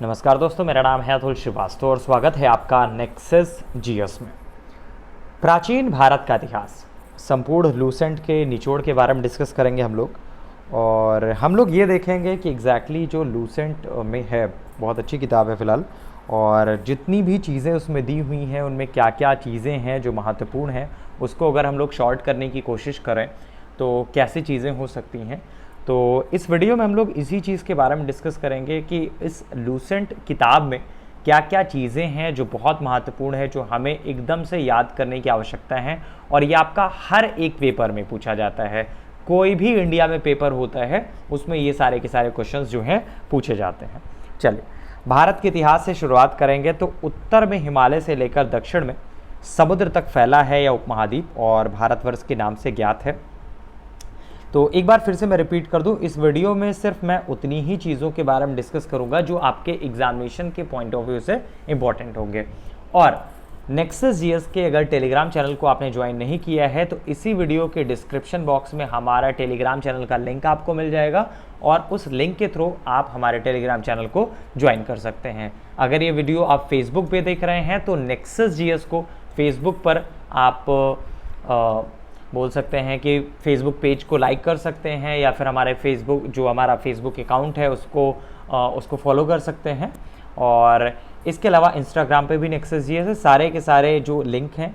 नमस्कार दोस्तों, मेरा नाम है अतुल श्रीवास्तव और स्वागत है आपका नेक्सस जीएस में। प्राचीन भारत का इतिहास संपूर्ण लूसेंट के निचोड़ के बारे में डिस्कस करेंगे हम लोग। और हम लोग ये देखेंगे कि एग्जैक्टली जो लूसेंट में है, बहुत अच्छी किताब है फ़िलहाल, और जितनी भी चीज़ें उसमें दी हुई हैं उनमें क्या क्या चीज़ें हैं जो महत्वपूर्ण हैं, उसको अगर हम लोग शॉर्ट करने की कोशिश करें तो कैसी चीज़ें हो सकती हैं। तो इस वीडियो में हम लोग इसी चीज़ के बारे में डिस्कस करेंगे कि इस लूसेंट किताब में क्या क्या चीज़ें हैं जो बहुत महत्वपूर्ण है, जो हमें एकदम से याद करने की आवश्यकता है। और ये आपका हर एक पेपर में पूछा जाता है, कोई भी इंडिया में पेपर होता है उसमें ये सारे के सारे क्वेश्चंस जो हैं पूछे जाते हैं। चलिए, भारत के इतिहास से शुरुआत करेंगे तो उत्तर में हिमालय से लेकर दक्षिण में समुद्र तक फैला है यह उपमहाद्वीप और भारतवर्ष के नाम से ज्ञात है। तो एक बार फिर से मैं रिपीट कर दूं, इस वीडियो में सिर्फ मैं उतनी ही चीज़ों के बारे में डिस्कस करूंगा जो आपके एग्जामिनेशन के पॉइंट ऑफ व्यू से इंपॉर्टेंट होंगे। और नेक्सस जीएस के अगर टेलीग्राम चैनल को आपने ज्वाइन नहीं किया है तो इसी वीडियो के डिस्क्रिप्शन बॉक्स में हमारा टेलीग्राम चैनल का लिंक आपको मिल जाएगा और उस लिंक के थ्रू आप हमारे टेलीग्राम चैनल को ज्वाइन कर सकते हैं। अगर ये वीडियो आप फेसबुक पे देख रहे हैं तो नेक्सस जीएस को फेसबुक पर आप बोल सकते हैं कि फेसबुक पेज को लाइक कर सकते हैं, या फिर हमारे हमारा फेसबुक अकाउंट है उसको फॉलो कर सकते हैं। और इसके अलावा इंस्टाग्राम पे भी नेक्सस जीएस है। सारे के सारे जो लिंक हैं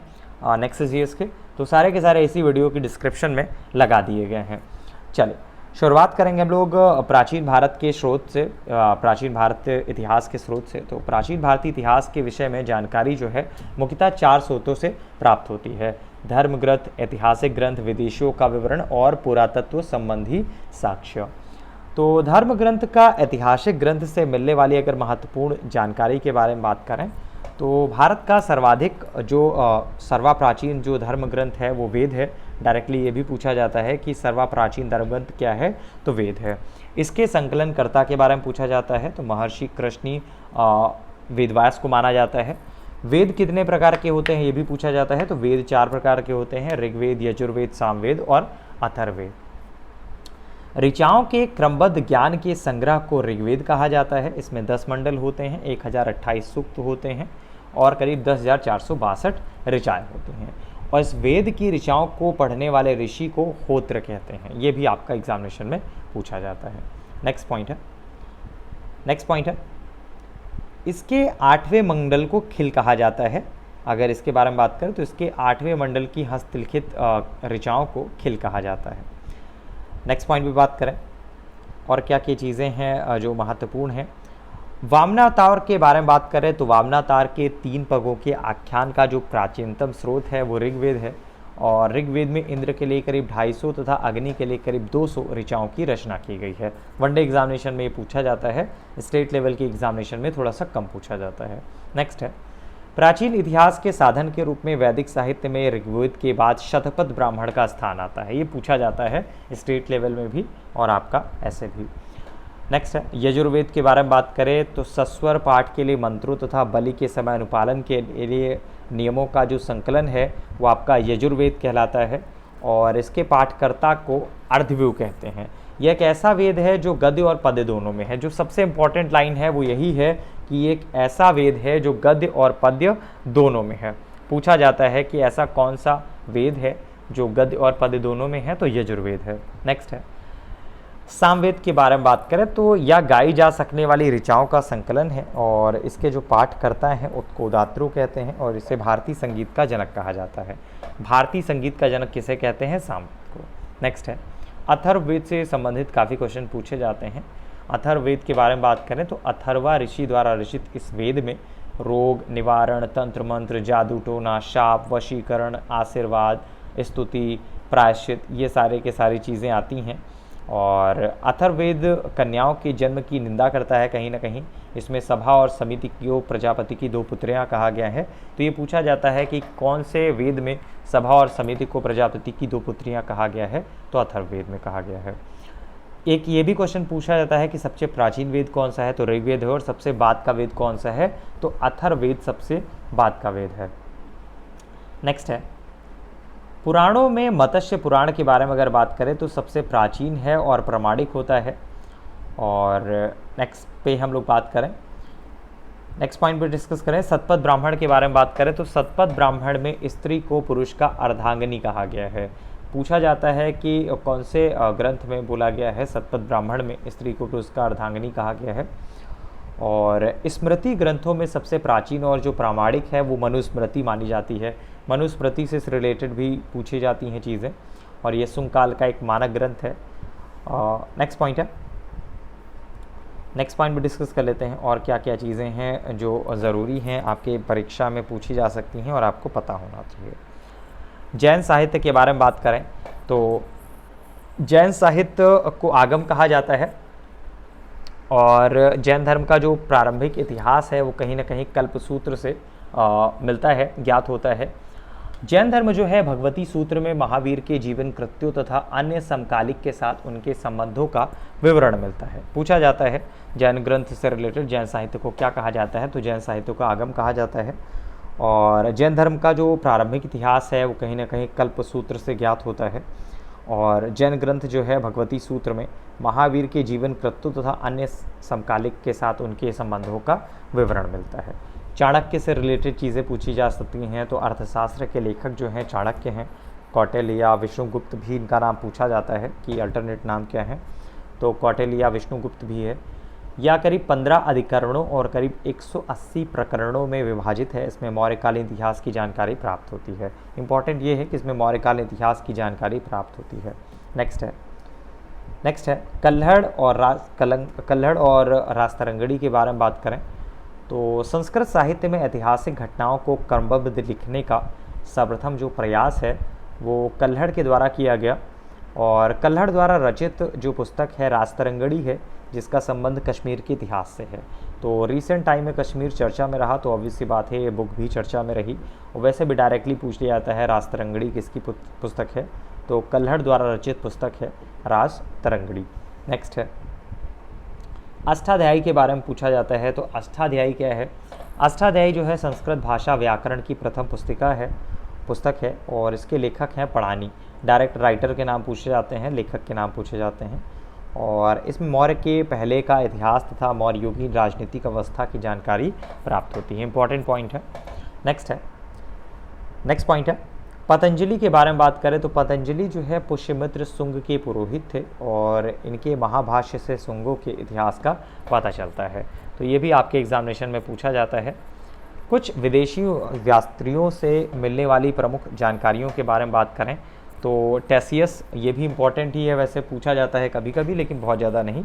नेक्सस जीएस के, तो सारे के सारे इसी वीडियो की डिस्क्रिप्शन में लगा दिए गए हैं। चलिए शुरुआत करेंगे हम लोग प्राचीन भारत के स्रोत से, प्राचीन भारत इतिहास के स्रोत से। तो प्राचीन भारतीय इतिहास के विषय में जानकारी जो है मुख्यतः 4 स्रोतों से प्राप्त होती है: धर्म ग्रंथ, ऐतिहासिक ग्रंथ, विदेशियों का विवरण और पुरातत्व संबंधी साक्ष्य। तो धर्म ग्रंथ का ऐतिहासिक ग्रंथ से मिलने वाली अगर महत्वपूर्ण जानकारी के बारे में बात करें तो भारत का सर्वाधिक सर्वाप्राचीन जो धर्म ग्रंथ है वो वेद है। डायरेक्टली ये भी पूछा जाता है कि सर्वाप्राचीन धर्म ग्रंथ क्या है, तो वेद है। इसके संकलनकर्ता के बारे में पूछा जाता है तो महर्षि कृष्णी वेदव्यास को माना जाता है। वेद कितने प्रकार के होते हैं ये भी पूछा जाता है, तो वेद 4 प्रकार के होते हैं: ऋग्वेद, यजुर्वेद, सामवेद और अथर्ववेद। ऋचाओं के क्रमबद्ध ज्ञान के संग्रह को ऋग्वेद कहा जाता है। इसमें 10 मंडल होते हैं, 1028 सूक्त होते हैं और करीब 10,462 ऋचाएँ होती हैं। और इस वेद की ऋचाओं को पढ़ने वाले ऋषि को होत्र कहते हैं। ये भी आपका एग्जामिनेशन में पूछा जाता है। नेक्स्ट पॉइंट है इसके 8वें मंडल को खिल कहा जाता है। अगर इसके बारे में बात करें तो इसके 8वें मंडल की हस्तलिखित ऋचाओं को खिल कहा जाता है। नेक्स्ट पॉइंट भी बात करें और क्या क्या चीज़ें हैं जो महत्वपूर्ण हैं। वामनावतार के बारे में बात करें तो वामनावतार के 3 पगों के आख्यान का जो प्राचीनतम स्रोत है वो ऋग्वेद है। और ऋग्वेद में इंद्र के लिए करीब 250 तथा अग्नि के लिए करीब 200 ऋचाओं की रचना की गई है। वनडे एग्जामिनेशन में ये पूछा जाता है, स्टेट लेवल के एग्जामिनेशन में थोड़ा सा कम पूछा जाता है। नेक्स्ट है, प्राचीन इतिहास के साधन के रूप में वैदिक साहित्य में ऋग्वेद के बाद शतपथ ब्राह्मण का स्थान आता है। ये पूछा जाता है स्टेट लेवल में भी और आपका ऐसे भी। नेक्स्ट है, यजुर्वेद के बारे में बात करें तो सस्वर पाठ के लिए मंत्रों तथा बलि के समय अनुपालन के लिए नियमों का जो संकलन है वो आपका यजुर्वेद कहलाता है। और इसके पाठकर्ता को अर्धव्यू कहते हैं। यह एक ऐसा वेद है जो गद्य और पद्य दोनों में है। जो सबसे इंपॉर्टेंट लाइन है वो यही है कि एक ऐसा वेद है जो गद्य और पद्य दोनों में है। पूछा जाता है कि ऐसा कौन सा वेद है जो गद्य और पद्य दोनों में है, तो यजुर्वेद है। नेक्स्ट है, सामवेद के बारे में बात करें तो यह गाई जा सकने वाली ऋचाओं का संकलन है और इसके जो पाठ करता है उसको उदात्रू कहते हैं और इसे भारतीय संगीत का जनक कहा जाता है। भारतीय संगीत का जनक किसे कहते हैं? सामवेद को। नेक्स्ट है, अथर्ववेद से संबंधित काफ़ी क्वेश्चन पूछे जाते हैं। अथर्ववेद के बारे में बात करें तो अथर्वा ऋषि द्वारा रचित इस वेद में रोग निवारण, तंत्र मंत्र, जादू टोना, शाप, वशीकरण, आशीर्वाद, स्तुति, प्रायश्चित, ये सारे के सारी चीज़ें आती हैं। और अथर्ववेद कन्याओं के जन्म की निंदा करता है कहीं ना कहीं। इसमें सभा और समिति को प्रजापति की 2 पुत्रियां कहा गया है। तो ये पूछा जाता है कि कौन से वेद में सभा और समिति को प्रजापति की 2 पुत्रियां कहा गया है, तो अथर्ववेद में कहा गया है। एक ये भी क्वेश्चन पूछा जाता है कि सबसे प्राचीन वेद कौन सा है, तो ऋग्वेद है। और सबसे बाद का वेद कौन सा है, तो अथर्ववेद सबसे बाद का वेद है। नेक्स्ट है, पुराणों में मत्स्य पुराण के बारे में अगर बात करें तो सबसे प्राचीन है और प्रामाणिक होता है। और नेक्स्ट पे हम लोग बात करें नेक्स्ट पॉइंट पर डिस्कस करें, सतपथ ब्राह्मण के बारे में बात करें तो सतपथ ब्राह्मण में स्त्री को पुरुष का अर्धांगिनी कहा गया है। पूछा जाता है कि कौन से ग्रंथ में बोला गया है सतपथ ब्राह्मण में स्त्री को पुरुष का अर्धांगिनी कहा गया है। और स्मृति ग्रंथों में सबसे प्राचीन और जो प्रामाणिक है वो मनुस्मृति मानी जाती है। मनुस्मृति से रिलेटेड भी पूछी जाती हैं चीज़ें, और ये सुंग काल का एक मानक ग्रंथ है। नेक्स्ट पॉइंट है, नेक्स्ट पॉइंट भी डिस्कस कर लेते हैं और क्या क्या चीज़ें हैं जो ज़रूरी हैं आपके परीक्षा में पूछी जा सकती हैं और आपको पता होना चाहिए। जैन साहित्य के बारे में बात करें तो जैन साहित्य को आगम कहा जाता है, और जैन धर्म का जो प्रारंभिक इतिहास है वो कहीं ना कहीं कल्पसूत्र से मिलता है, ज्ञात होता है। जैन धर्म जो है भगवती सूत्र में महावीर के जीवन कृत्यों तथा अन्य समकालिक के साथ उनके संबंधों का विवरण मिलता है। पूछा जाता है जैन ग्रंथ से रिलेटेड जैन साहित्य को क्या कहा जाता है, तो जैन साहित्य को आगम कहा जाता है। और जैन धर्म का जो प्रारंभिक इतिहास है वो कहीं ना कहीं कल्पसूत्र से ज्ञात होता है। और जैन ग्रंथ जो है भगवती सूत्र में महावीर के जीवन कृत्यों तथा अन्य समकालिक के साथ उनके संबंधों का विवरण मिलता है। चाणक्य से रिलेटेड चीज़ें पूछी जा सकती हैं, तो अर्थशास्त्र के लेखक जो हैं चाणक्य हैं। कौटिल्य या विष्णुगुप्त भी इनका नाम पूछा जाता है कि अल्टरनेट नाम क्या है, तो कौटिल्य या विष्णुगुप्त भी है। या करीब 15 अधिकरणों और करीब 180 प्रकरणों में विभाजित है। इसमें मौर्यकालीन इतिहास की जानकारी प्राप्त होती है। इंपॉर्टेंट ये है कि इसमें मौर्यकालीन इतिहास की जानकारी प्राप्त होती है। नेक्स्ट है कल्हड़ और रास्तरंगड़ी के बारे में बात करें तो संस्कृत साहित्य में ऐतिहासिक घटनाओं को क्रमबद्ध लिखने का सर्वप्रथम जो प्रयास है वो कल्हड़ के द्वारा किया गया। और कल्हड़ द्वारा रचित जो पुस्तक है रास्तरंगड़ी है, जिसका संबंध कश्मीर के इतिहास से है। तो रिसेंट टाइम में कश्मीर चर्चा में रहा, तो ऑब्वियस सी बात है ये बुक भी चर्चा में रही। और वैसे भी डायरेक्टली पूछ लिया जाता है रास्तरंगड़ी किसकी पुस्तक है, तो कल्हड़ द्वारा रचित पुस्तक है रास्तरंगड़ी। नेक्स्ट है अष्टाध्यायी के बारे में पूछा जाता है, तो अष्टाध्यायी क्या है। अष्टाध्यायी जो है संस्कृत भाषा व्याकरण की प्रथम पुस्तक है और इसके लेखक हैं पढ़ानी। डायरेक्ट राइटर के नाम पूछे जाते हैं, लेखक के नाम पूछे जाते हैं। और इसमें मौर्य के पहले का इतिहास तथा मौर्य युगीन राजनीतिक अवस्था की जानकारी प्राप्त होती है। इंपॉर्टेंट पॉइंट है। नेक्स्ट पॉइंट है पतंजलि के बारे में बात करें तो पतंजलि जो है पुष्यमित्र सुंग के पुरोहित थे, और इनके महाभाष्य से सुंगों के इतिहास का पता चलता है। तो ये भी आपके एग्जामिनेशन में पूछा जाता है। कुछ विदेशी यात्रियों से मिलने वाली प्रमुख जानकारियों के बारे में बात करें तो टेसियस, ये भी इम्पॉर्टेंट ही है, वैसे पूछा जाता है कभी कभी लेकिन बहुत ज़्यादा नहीं,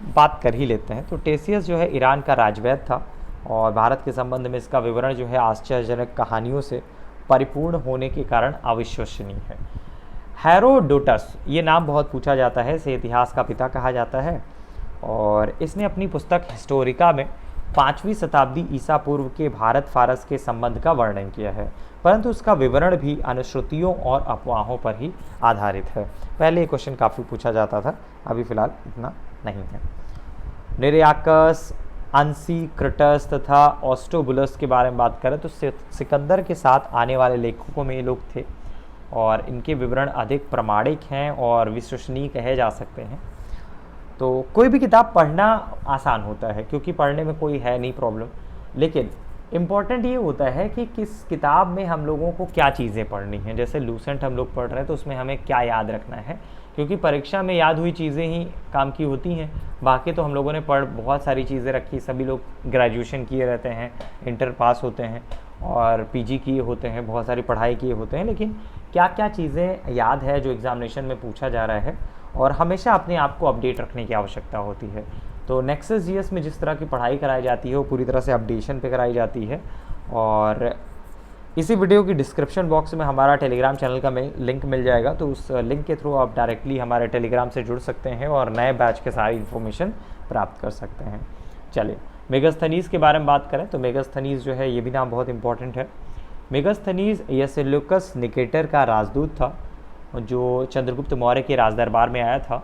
बात कर ही लेते हैं। तो टेसियस जो है ईरान का राजवैद्य था, और भारत के संबंध में इसका विवरण जो है आश्चर्यजनक कहानियों से परिपूर्ण होने के कारण अविश्वसनीय है। हेरोडोटस, ये नाम बहुत पूछा जाता है, इसे इतिहास का पिता कहा जाता है, और इसने अपनी पुस्तक हिस्टोरिका में 5वीं शताब्दी ईसा पूर्व के भारत फारस के संबंध का वर्णन किया है, परंतु उसका विवरण भी अनुश्रुतियों और अफवाहों पर ही आधारित है। पहले ये क्वेश्चन काफ़ी पूछा जाता था, अभी फिलहाल इतना नहीं है। निरयाकस, अंसीक्रटस तथा ऑस्टोबुलस के बारे में बात करें तो सिकंदर के साथ आने वाले लेखकों में ये लोग थे, और इनके विवरण अधिक प्रामाणिक हैं और विश्वसनीय कहे जा सकते हैं। तो कोई भी किताब पढ़ना आसान होता है क्योंकि पढ़ने में कोई है नहीं प्रॉब्लम, लेकिन इम्पॉर्टेंट ये होता है कि किस किताब में हम लोगों को क्या चीज़ें पढ़नी हैं। जैसे लूसेंट हम लोग पढ़ रहे हैं तो उसमें हमें क्या याद रखना है, क्योंकि परीक्षा में याद हुई चीज़ें ही काम की होती हैं। बाकी तो हम लोगों ने बहुत सारी चीज़ें रखी, सभी लोग ग्रेजुएशन किए रहते हैं, इंटर पास होते हैं और पीजी किए होते हैं, बहुत सारी पढ़ाई किए होते हैं, लेकिन क्या क्या चीज़ें याद है जो एग्जामिनेशन में पूछा जा रहा है, और हमेशा अपने आप को अपडेट रखने की आवश्यकता होती है। तो नेक्सस जीएस में जिस तरह की पढ़ाई कराई जाती है वो पूरी तरह से अपडेशन पे कराई जाती है। और इसी वीडियो की डिस्क्रिप्शन बॉक्स में हमारा टेलीग्राम चैनल का लिंक मिल जाएगा, तो उस लिंक के थ्रू आप डायरेक्टली हमारे टेलीग्राम से जुड़ सकते हैं और नए बैच के सारी इन्फॉर्मेशन प्राप्त कर सकते हैं। चलिए मेगास्थनीज के बारे में बात करें तो मेगास्थनीज जो है ये भी नाम बहुत इंपॉर्टेंट है। मेगास्थनीज यह सेल्यूकस निकेटर का राजदूत था जो चंद्रगुप्त मौर्य के राजदरबार में आया था,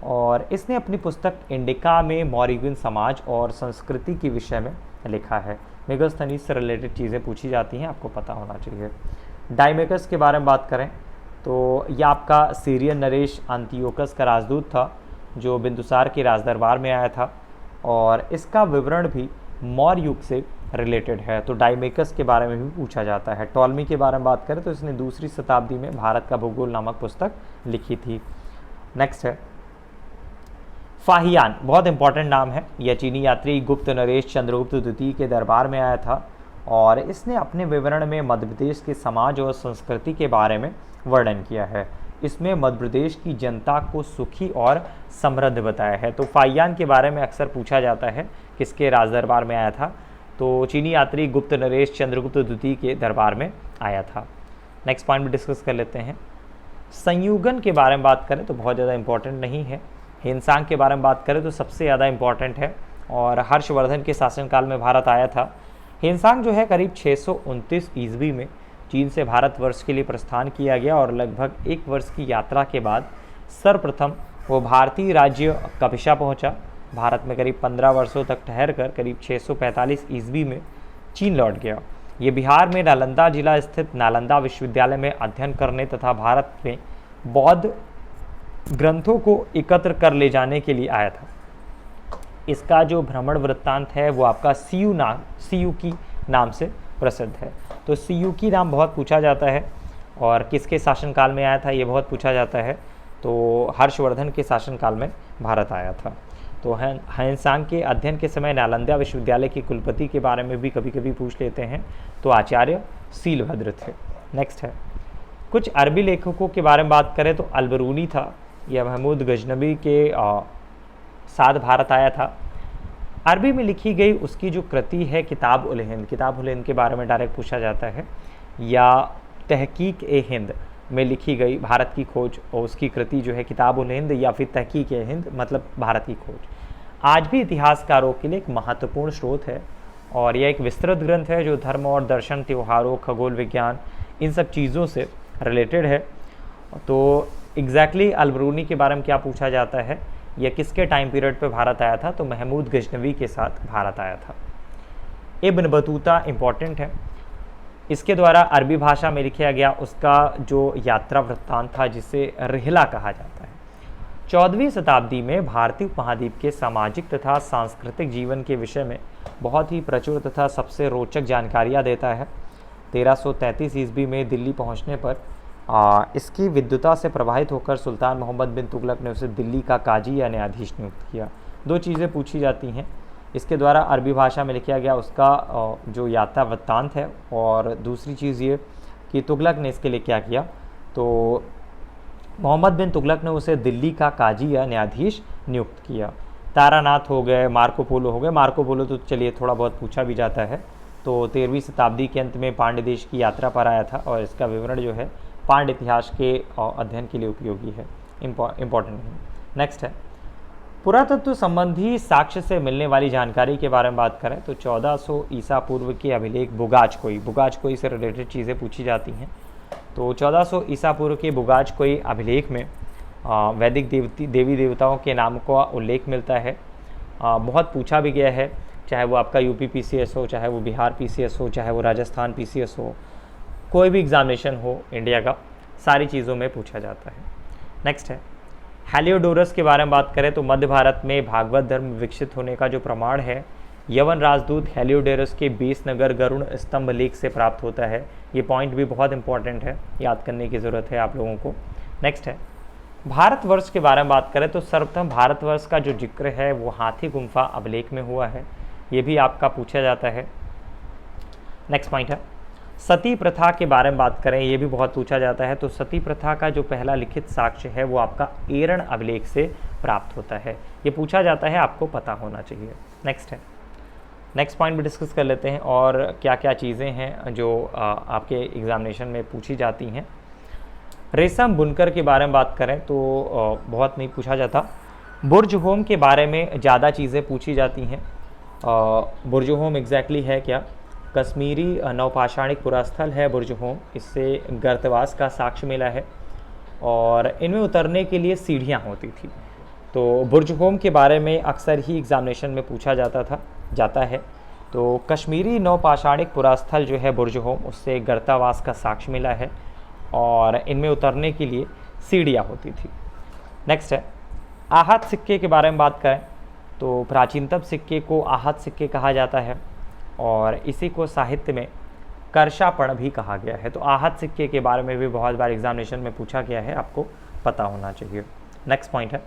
और इसने अपनी पुस्तक इंडिका में मौर्ययुगीन समाज और संस्कृति के विषय में लिखा है। मेगास्थनीज से रिलेटेड चीज़ें पूछी जाती हैं, आपको पता होना चाहिए। डाइमेकस के बारे में बात करें तो यह आपका सीरियन नरेश अंतियोकस का राजदूत था जो बिंदुसार के राजदरबार में आया था, और इसका विवरण भी मौर्य युग से रिलेटेड है। तो डाइमेकस के बारे में भी पूछा जाता है। टॉलमी के बारे में बात करें तो इसने 2री शताब्दी में भारत का भूगोल नामक पुस्तक लिखी थी। नेक्स्ट है फाहियान, बहुत इंपॉर्टेंट नाम है। यह चीनी यात्री गुप्त नरेश चंद्रगुप्त द्वितीय के दरबार में आया था और इसने अपने विवरण में मध्य प्रदेश के समाज और संस्कृति के बारे में वर्णन किया है। इसमें मध्य प्रदेश की जनता को सुखी और समृद्ध बताया है। तो फाहियान के बारे में अक्सर पूछा जाता है, किसके राज दरबार में आया था, तो चीनी यात्री गुप्त नरेश चंद्रगुप्त द्वितीय के दरबार में आया था। नेक्स्ट पॉइंट भी डिस्कस कर लेते हैं। संयुगन के बारे में बात करें तो बहुत ज़्यादा इंपॉर्टेंट नहीं है। हेनसांग के बारे में बात करें तो सबसे ज़्यादा इंपॉर्टेंट है और हर्षवर्धन के शासनकाल में भारत आया था। हेनसांग जो है करीब 629 ईस्वी में चीन से भारतवर्ष के लिए प्रस्थान किया गया और लगभग 1 वर्ष की यात्रा के बाद सर्वप्रथम वो भारतीय राज्य कपिशा पहुंचा। भारत में करीब 15 वर्षों तक ठहरकर करीब 645 ईस्वी में चीन लौट गया। ये बिहार में नालंदा जिला स्थित नालंदा विश्वविद्यालय में अध्ययन करने तथा भारत में बौद्ध ग्रंथों को एकत्र कर ले जाने के लिए आया था। इसका जो भ्रमण वृत्तांत है वो आपका सियुकी नाम से प्रसिद्ध है। तो सियुकी नाम बहुत पूछा जाता है और किसके शासनकाल में आया था ये बहुत पूछा जाता है। तो हर्षवर्धन के शासनकाल में भारत आया था। तो हेनसांग के अध्ययन के समय नालंदा विश्वविद्यालय के कुलपति के बारे में भी कभी कभी पूछ लेते हैं, तो आचार्य सीलभद्र थे। नेक्स्ट है कुछ अरबी लेखकों के बारे में बात करें तो अलबरूनी था, यह महमूद गजनबी के साथ भारत आया था। अरबी में लिखी गई उसकी जो कृति है किताब उल हिंद, किताब उल हिंद के बारे में डायरेक्ट पूछा जाता है, या तहकीक ए हिंद में लिखी गई भारत की खोज और उसकी कृति जो है किताब उल हिंद या फिर तहकीक ए हिंद मतलब भारत की खोज, आज भी इतिहासकारों के लिए एक महत्वपूर्ण स्रोत है और यह एक विस्तृत ग्रंथ है जो धर्म और दर्शन, त्योहारों, खगोल विज्ञान, इन सब चीज़ों से रिलेटेड है। तो एग्जैक्टली अलबरूनी के बारे में क्या पूछा जाता है, यह किसके टाइम पीरियड पे भारत आया था, तो महमूद गजनवी के साथ भारत आया था। इब्न बतूता इम्पॉर्टेंट है, इसके द्वारा अरबी भाषा में लिखा गया उसका जो यात्रा वृत्तांत था जिसे रिहला कहा जाता है। 14वीं शताब्दी में भारतीय उपमहाद्वीप के सामाजिक तथा सांस्कृतिक जीवन के विषय में बहुत ही प्रचुर तथा सबसे रोचक जानकारियाँ देता है। 1333 ईस्वी में दिल्ली पहुँचने पर इसकी विद्वता से प्रभावित होकर सुल्तान मोहम्मद बिन तुगलक ने उसे दिल्ली का काजी या न्यायाधीश नियुक्त किया। 2 चीज़ें पूछी जाती हैं, इसके द्वारा अरबी भाषा में लिखा गया उसका जो यात्रा वृत्तांत है, और दूसरी चीज़ ये कि तुगलक ने इसके लिए क्या किया, तो मोहम्मद बिन तुगलक ने उसे दिल्ली का काजी या न्यायाधीश नियुक्त किया। तारानाथ हो गए, मार्को पोलो हो गए। मार्को पोलो तो चलिए थोड़ा बहुत पूछा भी जाता है, तो 13वीं शताब्दी के अंत में पांड्य देश की यात्रा पर आया था और इसका विवरण जो है पांड्य इतिहास के अध्ययन के लिए उपयोगी है, इम्पॉर्टेंट है। नेक्स्ट है पुरातत्व संबंधी साक्ष्य से मिलने वाली जानकारी के बारे में बात करें तो 1400 ईसा पूर्व के अभिलेख बुगाजकोई से रिलेटेड चीज़ें पूछी जाती हैं। तो 1400 ईसा पूर्व के बुगाजकोई अभिलेख में वैदिक देवी देवताओं के नाम का उल्लेख मिलता है। बहुत पूछा भी गया है, चाहे वो आपका यूपी पीसीएस हो, चाहे वो बिहार पीसीएस हो, चाहे वो राजस्थान पीसीएस हो, कोई भी एग्जामिनेशन हो इंडिया का, सारी चीज़ों में पूछा जाता है। नेक्स्ट है हेलियोडोरस के बारे में बात करें तो मध्य भारत में भागवत धर्म विकसित होने का जो प्रमाण है यवन राजदूत हेलियोडोरस के 20 नगर गरुड़ स्तंभ लेख से प्राप्त होता है। ये पॉइंट भी बहुत इंपॉर्टेंट है, याद करने की ज़रूरत है आप लोगों को। नेक्स्ट है भारतवर्ष के बारे में बात करें तो सर्वप्रथम भारतवर्ष का जो जिक्र है वो हाथी गुम्फा अभिलेख में हुआ है, ये भी आपका पूछा जाता है। नेक्स्ट पॉइंट है सती प्रथा के बारे में बात करें, ये भी बहुत पूछा जाता है। तो सती प्रथा का जो पहला लिखित साक्ष्य है वो आपका एरण अभिलेख से प्राप्त होता है, ये पूछा जाता है, आपको पता होना चाहिए। नेक्स्ट पॉइंट भी डिस्कस कर लेते हैं और क्या क्या चीज़ें हैं जो आपके एग्जामिनेशन में पूछी जाती हैं। रेशम बुनकर के बारे में बात करें तो बहुत नहीं पूछा जाता। बुर्ज होम के बारे में ज़्यादा चीज़ें पूछी जाती हैं। बुर्ज होम एग्जैक्टली है क्या, कश्मीरी नवपाषाणिक पुरास्थल है बुर्ज होम, इससे गर्तवास का साक्ष्य मिला है और इनमें उतरने के लिए सीढ़ियाँ होती थी। तो बुर्ज होम के बारे में अक्सर ही एग्जामिनेशन में पूछा जाता है। तो कश्मीरी नवपाषाणिक पुरास्थल जो है बुर्ज होम, उससे गर्तावास का साक्ष्य मिला है और इनमें उतरने के लिए सीढ़ियाँ होती थी। नेक्स्ट है आहत सिक्के के बारे में बात करें तो प्राचीनतम सिक्के को आहत सिक्के कहा जाता है और इसी को साहित्य में कर्षापण भी कहा गया है। तो आहत सिक्के के बारे में भी बहुत बार एग्जामिनेशन में पूछा गया है, आपको पता होना चाहिए। नेक्स्ट पॉइंट है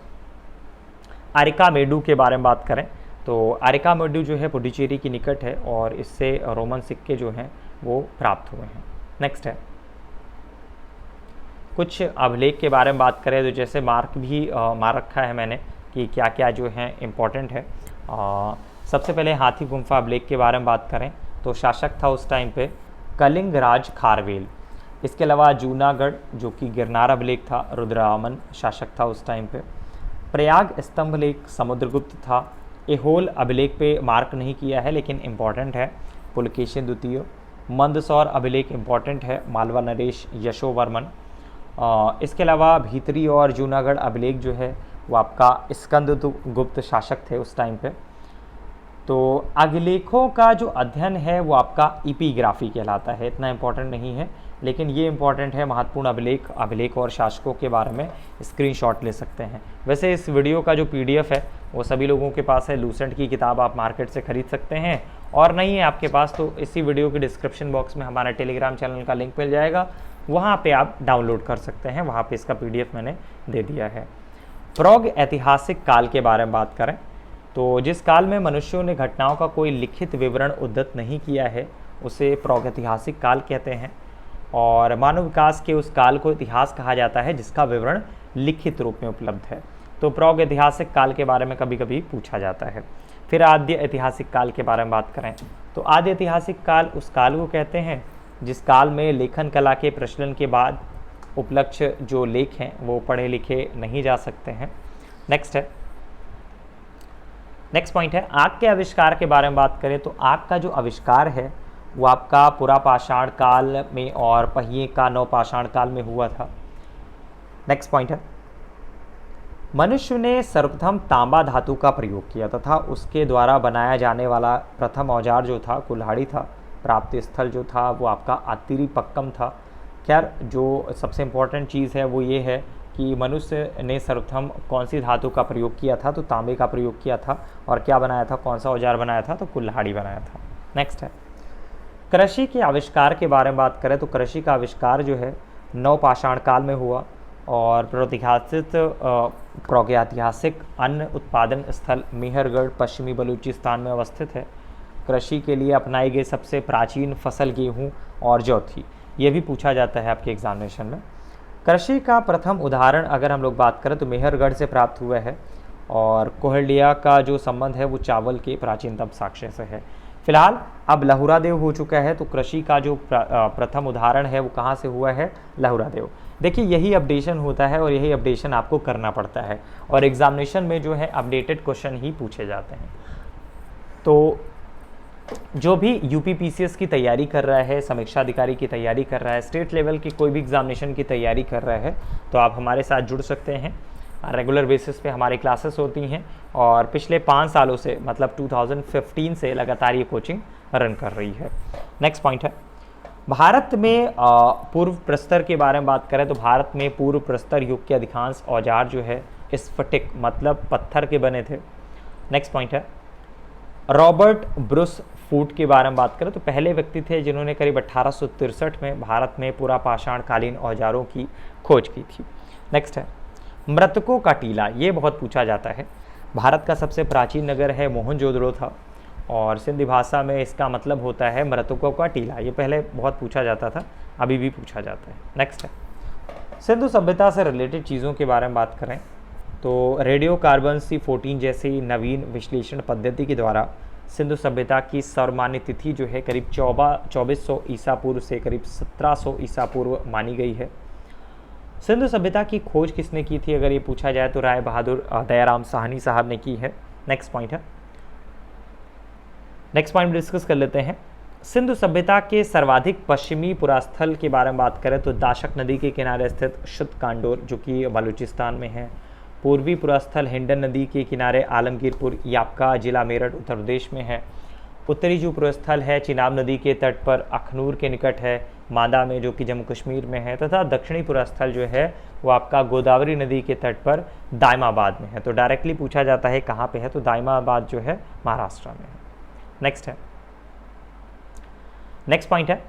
अरिकामेडू के बारे में बात करें तो अरिकामेडू जो है पुडुचेरी की निकट है और इससे रोमन सिक्के जो हैं वो प्राप्त हुए हैं। नेक्स्ट है कुछ अभिलेख के बारे में बात करें तो जैसे मार्क भी मार रखा है मैंने कि क्या क्या जो है इम्पोर्टेंट है। सबसे पहले हाथी गुम्फा अभिलेख के बारे में बात करें तो शासक था उस टाइम पे कलिंगराज खारवेल। इसके अलावा जूनागढ़ जो कि गिरनार अभिलेख था, रुद्ररामन शासक था उस टाइम पे। प्रयाग स्तंभ लेख समुद्रगुप्त था। एहोल अभिलेख पे मार्क नहीं किया है लेकिन इम्पॉर्टेंट है, पुलकेशिन द्वितीय। मंदसौर अभिलेख इम्पॉर्टेंट है, मालवा नरेश यशोवर्मन। इसके अलावा भीतरी और जूनागढ़ अभिलेख जो है वो आपका स्कंदगुप्त शासक थे उस टाइम पे। तो अभिलेखों का जो अध्ययन है वो आपका एपिग्राफी कहलाता है, इतना इम्पोर्टेंट नहीं है लेकिन ये इम्पॉर्टेंट है। महत्वपूर्ण अभिलेख और शासकों के बारे में स्क्रीनशॉट ले सकते हैं। वैसे इस वीडियो का जो पीडीएफ है वो सभी लोगों के पास है, लूसेंट की किताब आप मार्केट से खरीद सकते हैं और नहीं है आपके पास तो इसी वीडियो के डिस्क्रिप्शन बॉक्स में हमारा टेलीग्राम चैनल का लिंक मिल जाएगा, वहाँ पे आप डाउनलोड कर सकते हैं, वहाँ पे इसका पीडीएफ मैंने दे दिया है। प्रौग ऐतिहासिक काल के बारे में बात करें तो जिस काल में मनुष्यों ने घटनाओं का कोई लिखित विवरण उद्धृत नहीं किया है उसे प्रौगैतिहासिक काल कहते हैं और मानव विकास के उस काल को इतिहास कहा जाता है जिसका विवरण लिखित रूप में उपलब्ध है। तो प्रौगैतिहासिक काल के बारे में कभी कभी पूछा जाता है। फिर आद्य ऐतिहासिक काल के बारे में बात करें तो आद्य ऐतिहासिक काल उस काल को कहते हैं जिस काल में लेखन कला के प्रचलन के बाद उपलक्ष्य जो लेख हैं वो पढ़े लिखे नहीं जा सकते हैं। नेक्स्ट पॉइंट है आग के आविष्कार के बारे में बात करें तो आग का जो आविष्कार है वो आपका पुरापाषाण काल में और पहिए का नवपाषाण काल में हुआ था। नेक्स्ट पॉइंट है मनुष्य ने सर्वप्रथम तांबा धातु का प्रयोग किया तथा उसके द्वारा बनाया जाने वाला प्रथम औजार जो था कुल्हाड़ी था। प्राप्त स्थल जो था वो आपका आतिरीपक्कम था। खैर जो सबसे इम्पोर्टेंट चीज़ है वो ये है कि मनुष्य ने सर्वप्रथम कौन सी धातु का प्रयोग किया था तो तांबे का प्रयोग किया था और क्या बनाया था, कौन सा औजार बनाया था तो कुल्हाड़ी बनाया था। नेक्स्ट है कृषि के आविष्कार के बारे में बात करें तो कृषि का आविष्कार जो है नवपाषाण काल में हुआ और प्रौगैतिहासिक अन्न उत्पादन स्थल मेहरगढ़ पश्चिमी बलूचिस्तान में अवस्थित है। कृषि के लिए अपनाई गई सबसे प्राचीन फसल गेहूँ और जौ थी, ये भी पूछा जाता है आपके एग्जामिनेशन में। कृषि का प्रथम उदाहरण अगर हम लोग बात करें तो मेहरगढ़ से प्राप्त हुआ है और कोहलिया का जो संबंध है वो चावल के प्राचीनतम साक्ष्य से है। फिलहाल अब लहुरा देव हो चुका है तो कृषि का जो प्रथम उदाहरण है वो कहाँ से हुआ है, लहुरा देव। देखिए यही अपडेशन होता है और यही अपडेशन आपको करना पड़ता है और एग्जामिनेशन में जो है अपडेटेड क्वेश्चन ही पूछे जाते हैं। तो जो भी यूपीपीसीएस की तैयारी कर रहा है, समीक्षा अधिकारी की तैयारी कर रहा है, स्टेट लेवल की कोई भी एग्जामिनेशन की तैयारी कर रहा है तो आप हमारे साथ जुड़ सकते हैं। रेगुलर बेसिस पे हमारी क्लासेस होती हैं और पिछले 5 सालों से मतलब 2015 से लगातार ये कोचिंग रन कर रही है। नेक्स्ट पॉइंट है भारत में पूर्व प्रस्तर के बारे में बात करें तो भारत में पूर्व प्रस्तर युग के अधिकांश औजार जो है स्फटिक मतलब पत्थर के बने थे। नेक्स्ट पॉइंट है रॉबर्ट ब्रुस फूट के बारे में बात करें तो पहले व्यक्ति थे जिन्होंने करीब 1863 में भारत में पुरापाषाण कालीन औजारों की खोज की थी। नेक्स्ट है मृतकों का टीला, ये बहुत पूछा जाता है। भारत का सबसे प्राचीन नगर है मोहनजोदड़ो था और सिंधी भाषा में इसका मतलब होता है मृतकों का टीला। ये पहले बहुत पूछा जाता था, अभी भी पूछा जाता है। नेक्स्ट है सिंधु सभ्यता से रिलेटेड चीज़ों के बारे में बात करें तो रेडियो कार्बन C14 जैसी नवीन विश्लेषण पद्धति के द्वारा सिंधु सभ्यता की सर्वमान्य तिथि जो है करीब 2400 ईसा पूर्व से करीब 1700 ईसा पूर्व मानी गई है। सिंधु सभ्यता की खोज किसने की थी अगर ये पूछा जाए तो राय बहादुर दयाराम साहनी साहब ने की है। नेक्स्ट पॉइंट डिस्कस कर लेते हैं। सिंधु सभ्यता के सर्वाधिक पश्चिमी पुरास्थल के बारे में बात करें तो दाशक नदी के किनारे स्थित शुद्ध कांडोर जो कि बलूचिस्तान में है। पूर्वी पुरास्थल हिंडन नदी के किनारे आलमगीरपुर, ये आपका जिला मेरठ उत्तर प्रदेश में है। उत्तरी जो पूर्वस्थल है चिनाब नदी के तट पर अखनूर के निकट है, मांदा में जो कि जम्मू कश्मीर में है, तथा दक्षिणी पूर्वस्थल जो है वो आपका गोदावरी नदी के तट पर दायमाबाद में है। तो डायरेक्टली पूछा जाता है कहाँ पे है, तो दायमाबाद जो है महाराष्ट्र में है। नेक्स्ट है, नेक्स्ट पॉइंट है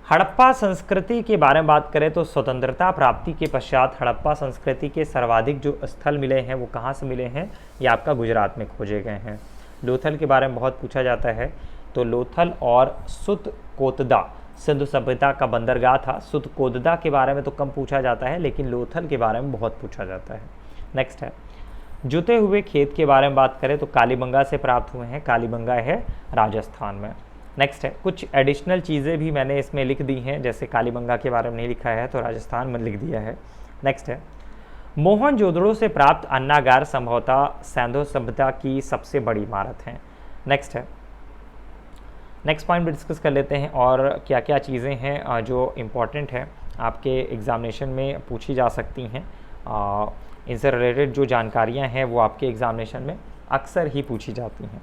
हड़प्पा संस्कृति के बारे में बात करें तो स्वतंत्रता प्राप्ति के पश्चात हड़प्पा संस्कृति के सर्वाधिक जो स्थल मिले हैं वो कहाँ से मिले हैं, ये आपका गुजरात में खोजे गए हैं। लोथल के बारे में बहुत पूछा जाता है, तो लोथल और सुतकोतदा सिंधु सभ्यता का बंदरगाह था। सुतकोतदा के बारे में तो कम पूछा जाता है, लेकिन लोथल के बारे में बहुत पूछा जाता है। नेक्स्ट है, जुते हुए खेत के बारे में बात करें तो कालीबंगा से प्राप्त हुए हैं, कालीबंगा है राजस्थान में। नेक्स्ट है, कुछ एडिशनल चीज़ें भी मैंने इसमें लिख दी हैं, जैसे कालीबंगा के बारे में नहीं लिखा है तो राजस्थान में लिख दिया है। नेक्स्ट है, मोहनजोदड़ो से प्राप्त अन्नागार संभवतः सिंधु सभ्यता की सबसे बड़ी इमारत है। नेक्स्ट है, नेक्स्ट पॉइंट भी डिस्कस कर लेते हैं और क्या क्या चीज़ें हैं जो इम्पॉर्टेंट है आपके एग्ज़ामिनेशन में पूछी जा सकती हैं। इनसे रिलेटेड जो जानकारियां हैं वो आपके एग्ज़ामिनेशन में अक्सर ही पूछी जाती हैं।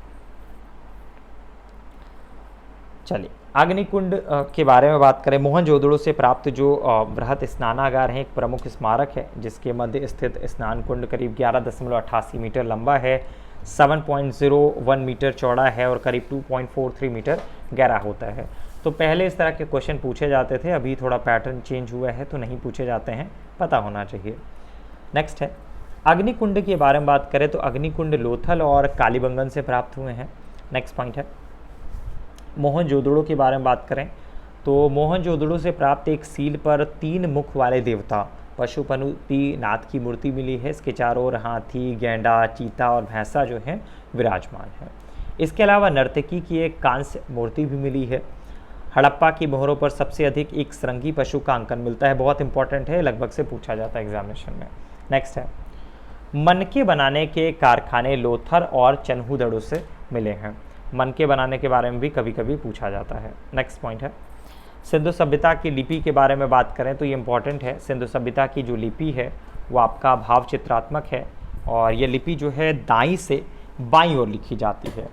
चलिए, अग्निकुंड के बारे में बात करें। मोहनजोदड़ो से प्राप्त जो बृहत स्नानागार है, एक प्रमुख स्मारक है जिसके मध्य स्थित स्नान कुंड करीब 11.88 मीटर लंबा है, 7.01 मीटर चौड़ा है और करीब 2.43 मीटर गहरा होता है। तो पहले इस तरह के क्वेश्चन पूछे जाते थे, अभी थोड़ा पैटर्न चेंज हुआ है तो नहीं पूछे जाते हैं, पता होना चाहिए। नेक्स्ट है, अग्निकुंड के बारे में बात करें तो अग्निकुंड लोथल और कालीबंगन से प्राप्त हुए हैं। नेक्स्ट पॉइंट है, मोहनजोदड़ो के बारे में बात करें तो मोहनजोदड़ो से प्राप्त एक सील पर 3 मुख वाले देवता पशुपति नाथ की मूर्ति मिली है। इसके चारों ओर हाथी, गेंडा, चीता और भैंसा जो है विराजमान है। इसके अलावा नर्तकी की एक कांस्य मूर्ति भी मिली है। हड़प्पा की मोहरों पर सबसे अधिक एक श्रृंगी पशु का अंकन मिलता है, बहुत इंपॉर्टेंट है, लगभग से पूछा जाता है एग्जामिनेशन में। नेक्स्ट है, मनके बनाने के कारखाने लोथल और चन्हूदड़ो से मिले हैं। मनके बनाने के बारे में भी कभी कभी पूछा जाता है। नेक्स्ट पॉइंट है, सिंधु सभ्यता की लिपि के बारे में बात करें तो ये इंपॉर्टेंट है। सिंधु सभ्यता की जो लिपि है वो आपका भाव चित्रात्मक है और ये लिपि जो है दाईं से बाईं ओर लिखी जाती है।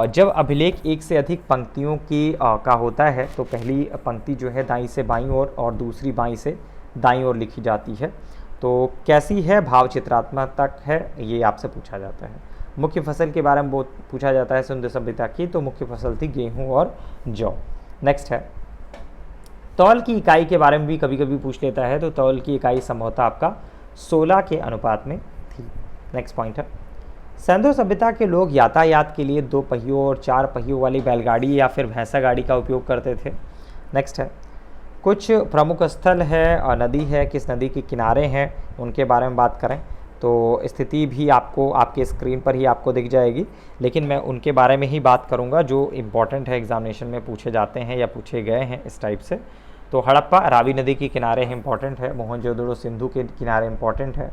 जब अभिलेख एक से अधिक पंक्तियों की का होता है तो पहली पंक्ति जो है दाईं से बाईं ओर और दूसरी बाईं से दाईं ओर लिखी जाती है। तो कैसी है, भाव चित्रात्मक तक है, ये आपसे पूछा जाता है। मुख्य फसल के बारे में बहुत पूछा जाता है सिंधु सभ्यता की, तो मुख्य फसल थी गेहूं और जौ। नेक्स्ट है, तौल की इकाई के बारे में भी कभी कभी पूछ लेता है, तो तौल की इकाई संभवतः आपका 16 के अनुपात में थी। नेक्स्ट पॉइंट है, सिंधु सभ्यता के लोग यातायात के लिए 2 पहियों और 4 पहियों वाली बैलगाड़ी या फिर भैंसा गाड़ी का उपयोग करते थे। नेक्स्ट है, कुछ प्रमुख स्थल है और नदी है, किस नदी के किनारे हैं उनके बारे में बात करें तो स्थिति भी आपको आपके स्क्रीन पर ही आपको दिख जाएगी, लेकिन मैं उनके बारे में ही बात करूंगा जो इम्पॉर्टेंट है, एग्जामिनेशन में पूछे जाते हैं या पूछे गए हैं इस टाइप से। तो हड़प्पा रावी नदी के किनारे है, इंपॉर्टेंट है। मोहनजोदड़ो सिंधु के किनारे इंपॉर्टेंट है।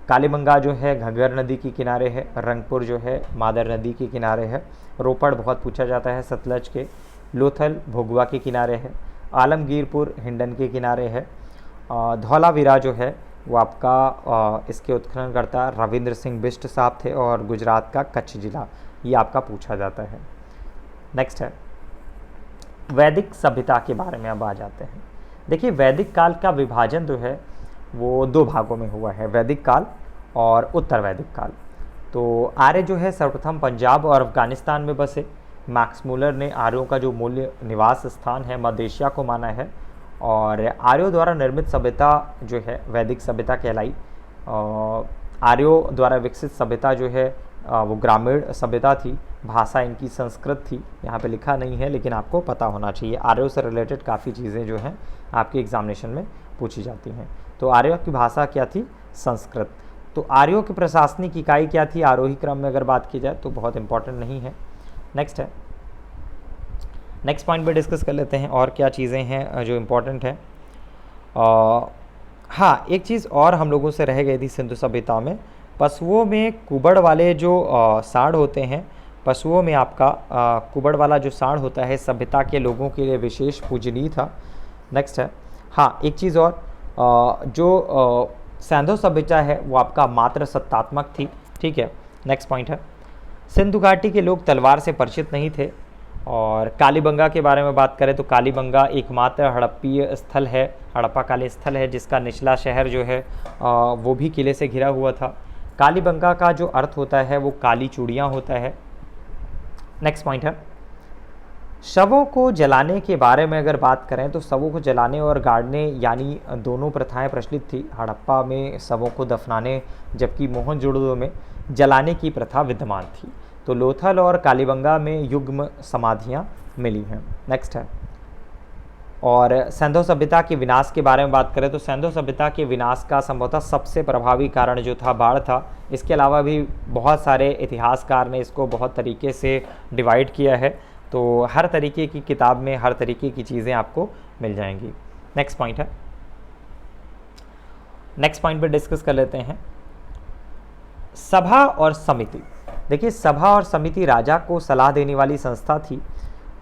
कालीबंगा जो है घग्गर नदी के किनारे है। रंगपुर जो है मादर नदी के किनारे है। रोपड़ बहुत पूछा जाता है सतलज के। लोथल भोगवा के किनारे है। आलमगीरपुर हिंडन के किनारे है। धौलावीरा जो है वो आपका इसके उत्खननकर्ता रविंद्र सिंह बिष्ट साहब थे और गुजरात का कच्छ जिला, ये आपका पूछा जाता है। नेक्स्ट है, वैदिक सभ्यता के बारे में अब आ जाते हैं। देखिए, वैदिक काल का विभाजन जो है वो 2 भागों में हुआ है, वैदिक काल और उत्तर वैदिक काल। तो आर्य जो है सर्वप्रथम पंजाब और अफगानिस्तान में बसे। मैक्स मूलर ने आर्यों का जो मूल्य निवास स्थान है मध्य एशिया को माना है और आर्यों द्वारा निर्मित सभ्यता जो है वैदिक सभ्यता कहलाई। आर्यों द्वारा विकसित सभ्यता जो है वो ग्रामीण सभ्यता थी। भाषा इनकी संस्कृत थी, यहाँ पे लिखा नहीं है लेकिन आपको पता होना चाहिए। आर्यों से रिलेटेड काफ़ी चीज़ें जो हैं आपके एग्जामिनेशन में पूछी जाती हैं। तो आर्यों की भाषा क्या थी? संस्कृत। तो आर्यों की प्रशासनिक इकाई क्या थी? आरोही क्रम में अगर बात की जाए तो बहुत इंपॉर्टेंट नहीं है। नेक्स्ट है, नेक्स्ट पॉइंट पे डिस्कस कर लेते हैं और क्या चीज़ें हैं जो इम्पोर्टेंट है। हाँ, एक चीज़ और हम लोगों से रह गई थी सिंधु सभ्यता में, पशुओं में कुबड़ वाले जो सांड होते हैं, पशुओं में आपका कुबड़ वाला जो सांड होता है सभ्यता के लोगों के लिए विशेष पूजनीय था। नेक्स्ट है, हाँ एक चीज़ और जो सिंधु सभ्यता है वो आपका मात्र सत्तात्मक थी। ठीक है, नेक्स्ट पॉइंट है, सिंधु घाटी के लोग तलवार से परिचित नहीं थे। और कालीबंगा के बारे में बात करें तो कालीबंगा एकमात्र हड़प्पीय स्थल है, हड़प्पा काली स्थल है जिसका निचला शहर जो है वो भी किले से घिरा हुआ था। कालीबंगा का जो अर्थ होता है वो काली चूड़ियाँ होता है। नेक्स्ट पॉइंट है, शवों को जलाने के बारे में अगर बात करें तो शवों को जलाने और गाड़ने यानी दोनों प्रथाएं प्रचलित थी। हड़प्पा में शवों को दफनाने जबकि मोहनजोदड़ो में जलाने की प्रथा विद्यमान थी। तो लोथल और कालीबंगा में युग्म समाधियां मिली हैं। नेक्स्ट है, और सिंधु सभ्यता के विनाश के बारे में बात करें तो सिंधु सभ्यता के विनाश का संभवतः सबसे प्रभावी कारण जो था बाढ़ था। इसके अलावा भी बहुत सारे इतिहासकार ने इसको बहुत तरीके से डिवाइड किया है, तो हर तरीके की किताब में हर तरीके की चीज़ें आपको मिल जाएंगी। नेक्स्ट पॉइंट है, नेक्स्ट पॉइंट पर डिस्कस कर लेते हैं सभा और समिति। देखिए, सभा और समिति राजा को सलाह देने वाली संस्था थी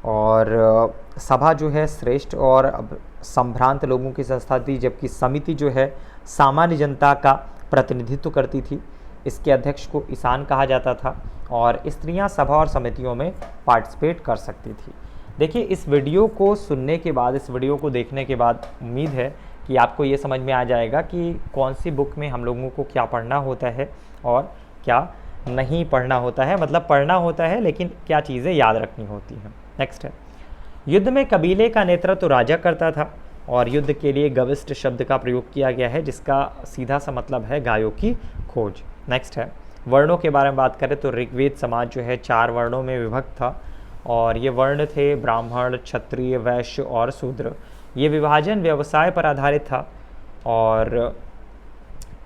और सभा जो है श्रेष्ठ और संभ्रांत लोगों की संस्था थी, जबकि समिति जो है सामान्य जनता का प्रतिनिधित्व करती थी। इसके अध्यक्ष को ईशान कहा जाता था और स्त्रियां सभा और समितियों में पार्टिसिपेट कर सकती थी। देखिए, इस वीडियो को सुनने के बाद, इस वीडियो को देखने के बाद उम्मीद है कि आपको ये समझ में आ जाएगा कि कौन सी बुक में हम लोगों को क्या पढ़ना होता है और क्या नहीं पढ़ना होता है। मतलब पढ़ना होता है लेकिन क्या चीज़ें याद रखनी होती हैं। नेक्स्ट है, युद्ध में कबीले का नेतृत्व तो राजा करता था और युद्ध के लिए गविष्ट शब्द का प्रयोग किया गया है जिसका सीधा सा मतलब है गायों की खोज। नेक्स्ट है, वर्णों के बारे में बात करें तो ऋग्वेद समाज जो है 4 वर्णों में विभक्त था और ये वर्ण थे ब्राह्मण, क्षत्रिय, वैश्य और शूद्र। ये विभाजन व्यवसाय पर आधारित था और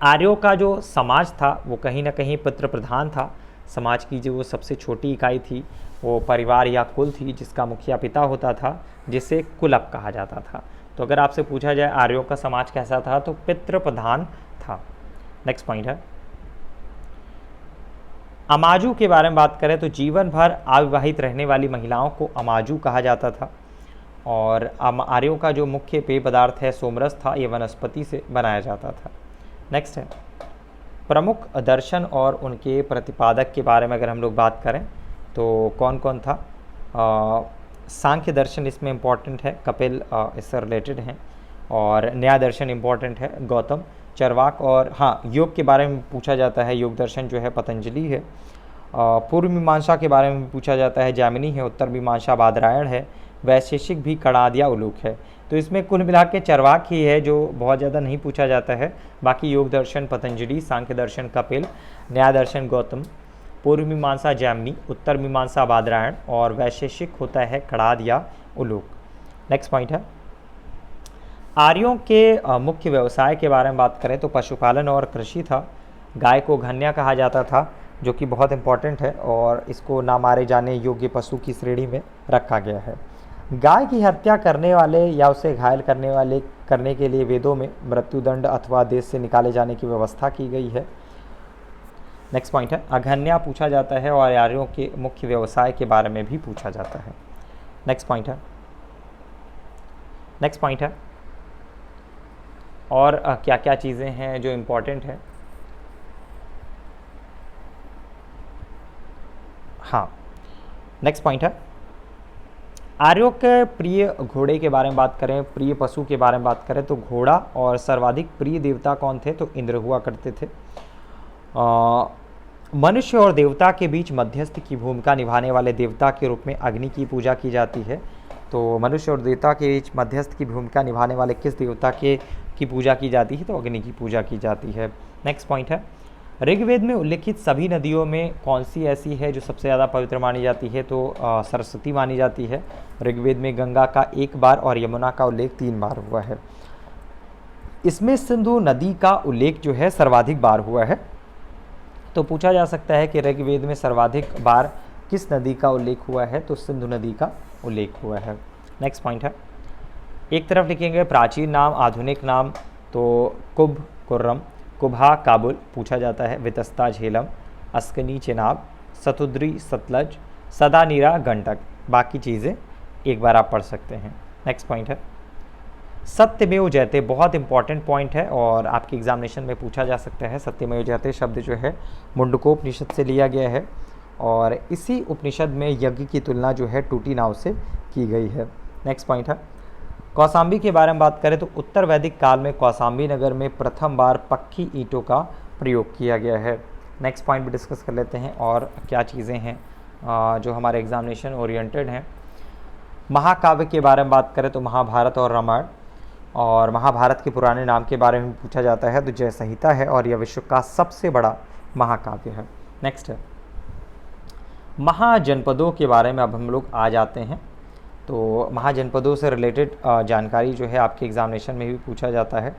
आर्यों का जो समाज था वो कहीं ना कहीं पितृ प्रधान था। समाज की जो सबसे छोटी इकाई थी वो परिवार या कुल थी जिसका मुखिया पिता होता था, जिसे कुलप कहा जाता था। तो अगर आपसे पूछा जाए आर्यों का समाज कैसा था तो पितृ प्रधान था। नेक्स्ट पॉइंट है, अमाजू के बारे में बात करें तो जीवन भर अविवाहित रहने वाली महिलाओं को अमाजू कहा जाता था और आर्यों का जो मुख्य पेय पदार्थ है सोमरस था, ये वनस्पति से बनाया जाता था। नेक्स्ट है, प्रमुख दर्शन और उनके प्रतिपादक के बारे में अगर हम लोग बात करें तो कौन कौन था। सांख्य दर्शन इसमें इम्पॉर्टेंट है, कपिल इससे रिलेटेड हैं, और न्याय दर्शन इम्पॉर्टेंट है, गौतम, चरवाक, और हाँ योग के बारे में पूछा जाता है, योग दर्शन जो है पतंजलि है। पूर्व मीमांसा के बारे में पूछा जाता है, जैमिनी है, उत्तर मीमांसा बादरायण है, वैशेषिक भी कणादिया उलूक है। तो इसमें कुल मिला के चरवाक ही है जो बहुत ज़्यादा नहीं पूछा जाता है। बाकी योग दर्शन पतंजलि, सांख्य दर्शन कपिल, न्याय दर्शन गौतम, पूर्व मीमांसा जैमिनी, उत्तर मीमांसा बादरायण और वैशेषिक होता है कणादिया उलूक। नेक्स्ट पॉइंट है, आर्यों के मुख्य व्यवसाय के बारे में बात करें तो पशुपालन और कृषि था। गाय को घन्या कहा जाता था जो कि बहुत इंपॉर्टेंट है और इसको ना मारे जाने योग्य पशु की श्रेणी में रखा गया है। गाय की हत्या करने वाले या उसे घायल करने के लिए वेदों में मृत्युदंड अथवा देश से निकाले जाने की व्यवस्था की गई है। नेक्स्ट पॉइंट है, अघन्या पूछा जाता है और आर्यों के मुख्य व्यवसाय के बारे में भी पूछा जाता है। नेक्स्ट पॉइंट है, नेक्स्ट पॉइंट है, और क्या क्या चीज़ें हैं जो इम्पोर्टेंट है। हाँ, नेक्स्ट पॉइंट है, आर्यों के प्रिय घोड़े के बारे में बात करें, प्रिय पशु के बारे में बात करें तो घोड़ा, और सर्वाधिक प्रिय देवता कौन थे तो इंद्र हुआ करते थे। मनुष्य और देवता के बीच मध्यस्थ की भूमिका निभाने वाले देवता के रूप में अग्नि की पूजा की जाती है। तो मनुष्य और देवता के बीच मध्यस्थ की भूमिका निभाने वाले किस देवता की पूजा की जाती है तो अग्नि की पूजा की जाती है। नेक्स्ट पॉइंट है, ऋग्वेद में उल्लिखित सभी नदियों में कौन सी ऐसी है जो सबसे ज़्यादा पवित्र मानी जाती है तो सरस्वती मानी जाती है। ऋग्वेद में गंगा का 1 बार और यमुना का उल्लेख 3 बार हुआ है। इसमें सिंधु नदी का उल्लेख जो है सर्वाधिक बार हुआ है। तो पूछा जा सकता है कि ऋग्वेद में सर्वाधिक बार किस नदी का उल्लेख हुआ है तो सिंधु नदी का उल्लेख हुआ है। नेक्स्ट पॉइंट है, एक तरफ लिखेंगे प्राचीन नाम, आधुनिक नाम, तो कुब कुर्रम, कुबहा काबुल पूछा जाता है, वितस्ता झेलम, अस्कनी चेनाब, सतुद्री सतलज, सदानीरा गंडक। बाकी चीज़ें एक बार आप पढ़ सकते हैं। नेक्स्ट पॉइंट है, सत्यमेव जयते, बहुत इंपॉर्टेंट पॉइंट है और आपके एग्जामिनेशन में पूछा जा सकता है। सत्यमेव जयते शब्द जो है मुंडकोपनिषद से लिया गया है और इसी उपनिषद में यज्ञ की तुलना जो है टूटी नाव से की गई है। नेक्स्ट पॉइंट है, कौसाम्बी के बारे में बात करें तो उत्तर वैदिक काल में कौसाम्बी नगर में प्रथम बार पक्की ईंटों का प्रयोग किया गया है। नेक्स्ट पॉइंट भी डिस्कस कर लेते हैं और क्या चीज़ें हैं जो हमारे एग्जामिनेशन ओरिएंटेड हैं। महाकाव्य के बारे में बात करें तो महाभारत और रामायण, और महाभारत के पुराने नाम के बारे में पूछा जाता है तो जय संहिता है और यह विश्व का सबसे बड़ा महाकाव्य है। नेक्स्ट है, महाजनपदों के बारे में अब हम लोग आ जाते हैं। तो महाजनपदों से रिलेटेड जानकारी जो है आपके एग्जामिनेशन में भी पूछा जाता है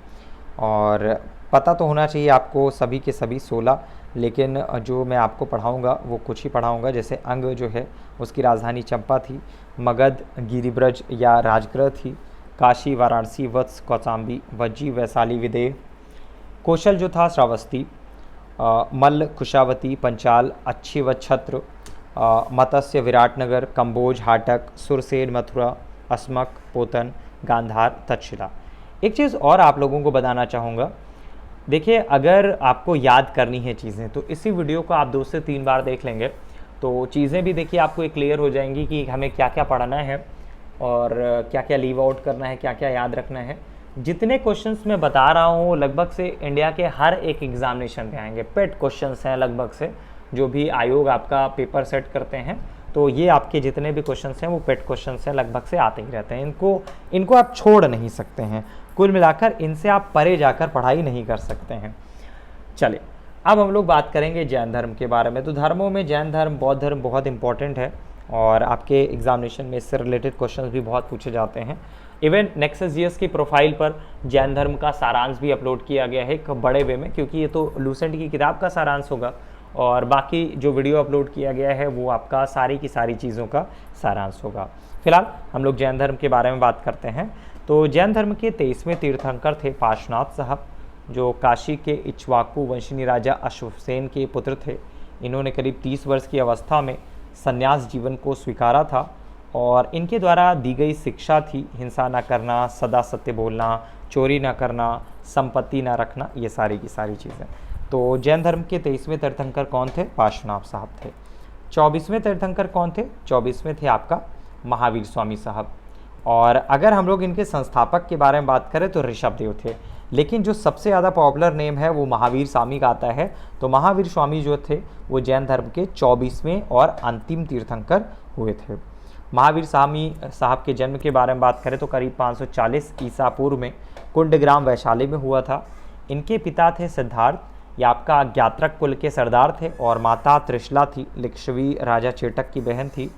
और पता तो होना चाहिए आपको सभी के सभी 16, लेकिन जो मैं आपको पढ़ाऊंगा वो कुछ ही पढ़ाऊंगा। जैसे अंग जो है उसकी राजधानी चंपा थी, मगध गिरिब्रज या राजगृह थी, काशी वाराणसी वत्स कौसाम्बी वज्जी वैशाली विदेह, कौशल जो था श्रावस्ती, मल्ल कुशावती पंचाल अच्छी व छत्र, मत्स्य विराटनगर कंबोज हाटक सुरसेन मथुरा अस्मक पोतन गांधार तक्षशिला। एक चीज़ और आप लोगों को बताना चाहूँगा, देखिए अगर आपको याद करनी है चीज़ें तो इसी वीडियो को आप 2 से 3 बार देख लेंगे तो चीज़ें भी देखिए आपको एक क्लियर हो जाएंगी कि हमें क्या क्या पढ़ना है और क्या क्या लीव आउट करना है, क्या क्या याद रखना है। जितने क्वेश्चंस मैं बता रहा हूँ लगभग से इंडिया के हर एक एग्जामिनेशन में आएंगे, पेट क्वेश्चंस हैं लगभग से, जो भी आयोग आपका पेपर सेट करते हैं तो ये आपके जितने भी क्वेश्चंस हैं वो पेट क्वेश्चंस हैं, लगभग से आते ही रहते हैं। इनको आप छोड़ नहीं सकते हैं, कुल मिलाकर इनसे आप परे जाकर पढ़ाई नहीं कर सकते हैं। चलिए अब हम लोग बात करेंगे जैन धर्म के बारे में। तो धर्मों में जैन धर्म बौद्ध धर्म बहुत इंपॉर्टेंट है और आपके एग्जामिनेशन में इससे रिलेटेड क्वेश्चंस भी बहुत पूछे जाते हैं। इवन नेक्सस जीएस की प्रोफाइल पर जैन धर्म का सारांश भी अपलोड किया गया है एक बड़े वे में, क्योंकि ये तो लूसेंट की किताब का सारांश होगा और बाकी जो वीडियो अपलोड किया गया है वो आपका सारी की सारी चीज़ों का सारांश होगा। फिलहाल हम लोग जैन धर्म के बारे में बात करते हैं। तो जैन धर्म के 23वें तीर्थंकर थे पार्श्वनाथ साहब, जो काशी के इक्ष्वाकु वंशनी राजा अश्वसेन के पुत्र थे। इन्होंने करीब 30 वर्ष की अवस्था में संन्यास जीवन को स्वीकारा था और इनके द्वारा दी गई शिक्षा थी हिंसा न करना, सदा सत्य बोलना, चोरी न करना, संपत्ति न रखना, ये सारी की सारी चीज़ें। तो जैन धर्म के 23वें तीर्थंकर कौन थे? पार्श्वनाथ साहब थे। 24वें तीर्थंकर कौन थे? 24वें थे आपका महावीर स्वामी साहब। और अगर हम लोग इनके संस्थापक के बारे में बात करें तो ऋषभदेव थे, लेकिन जो सबसे ज़्यादा पॉपुलर नेम है वो महावीर स्वामी का आता है। तो महावीर स्वामी जो थे वो जैन धर्म के 24वें और अंतिम तीर्थंकर हुए थे। महावीर स्वामी साहब के जन्म के बारे में बात करें तो करीब 540 ईसा पूर्व में कुंडग्राम वैशाली में हुआ था। इनके पिता थे सिद्धार्थ, ये आपका ज्ञात्रक कुल के सरदार थे और माता त्रिशला थी, लिच्छवी राजा चेटक की बहन थी।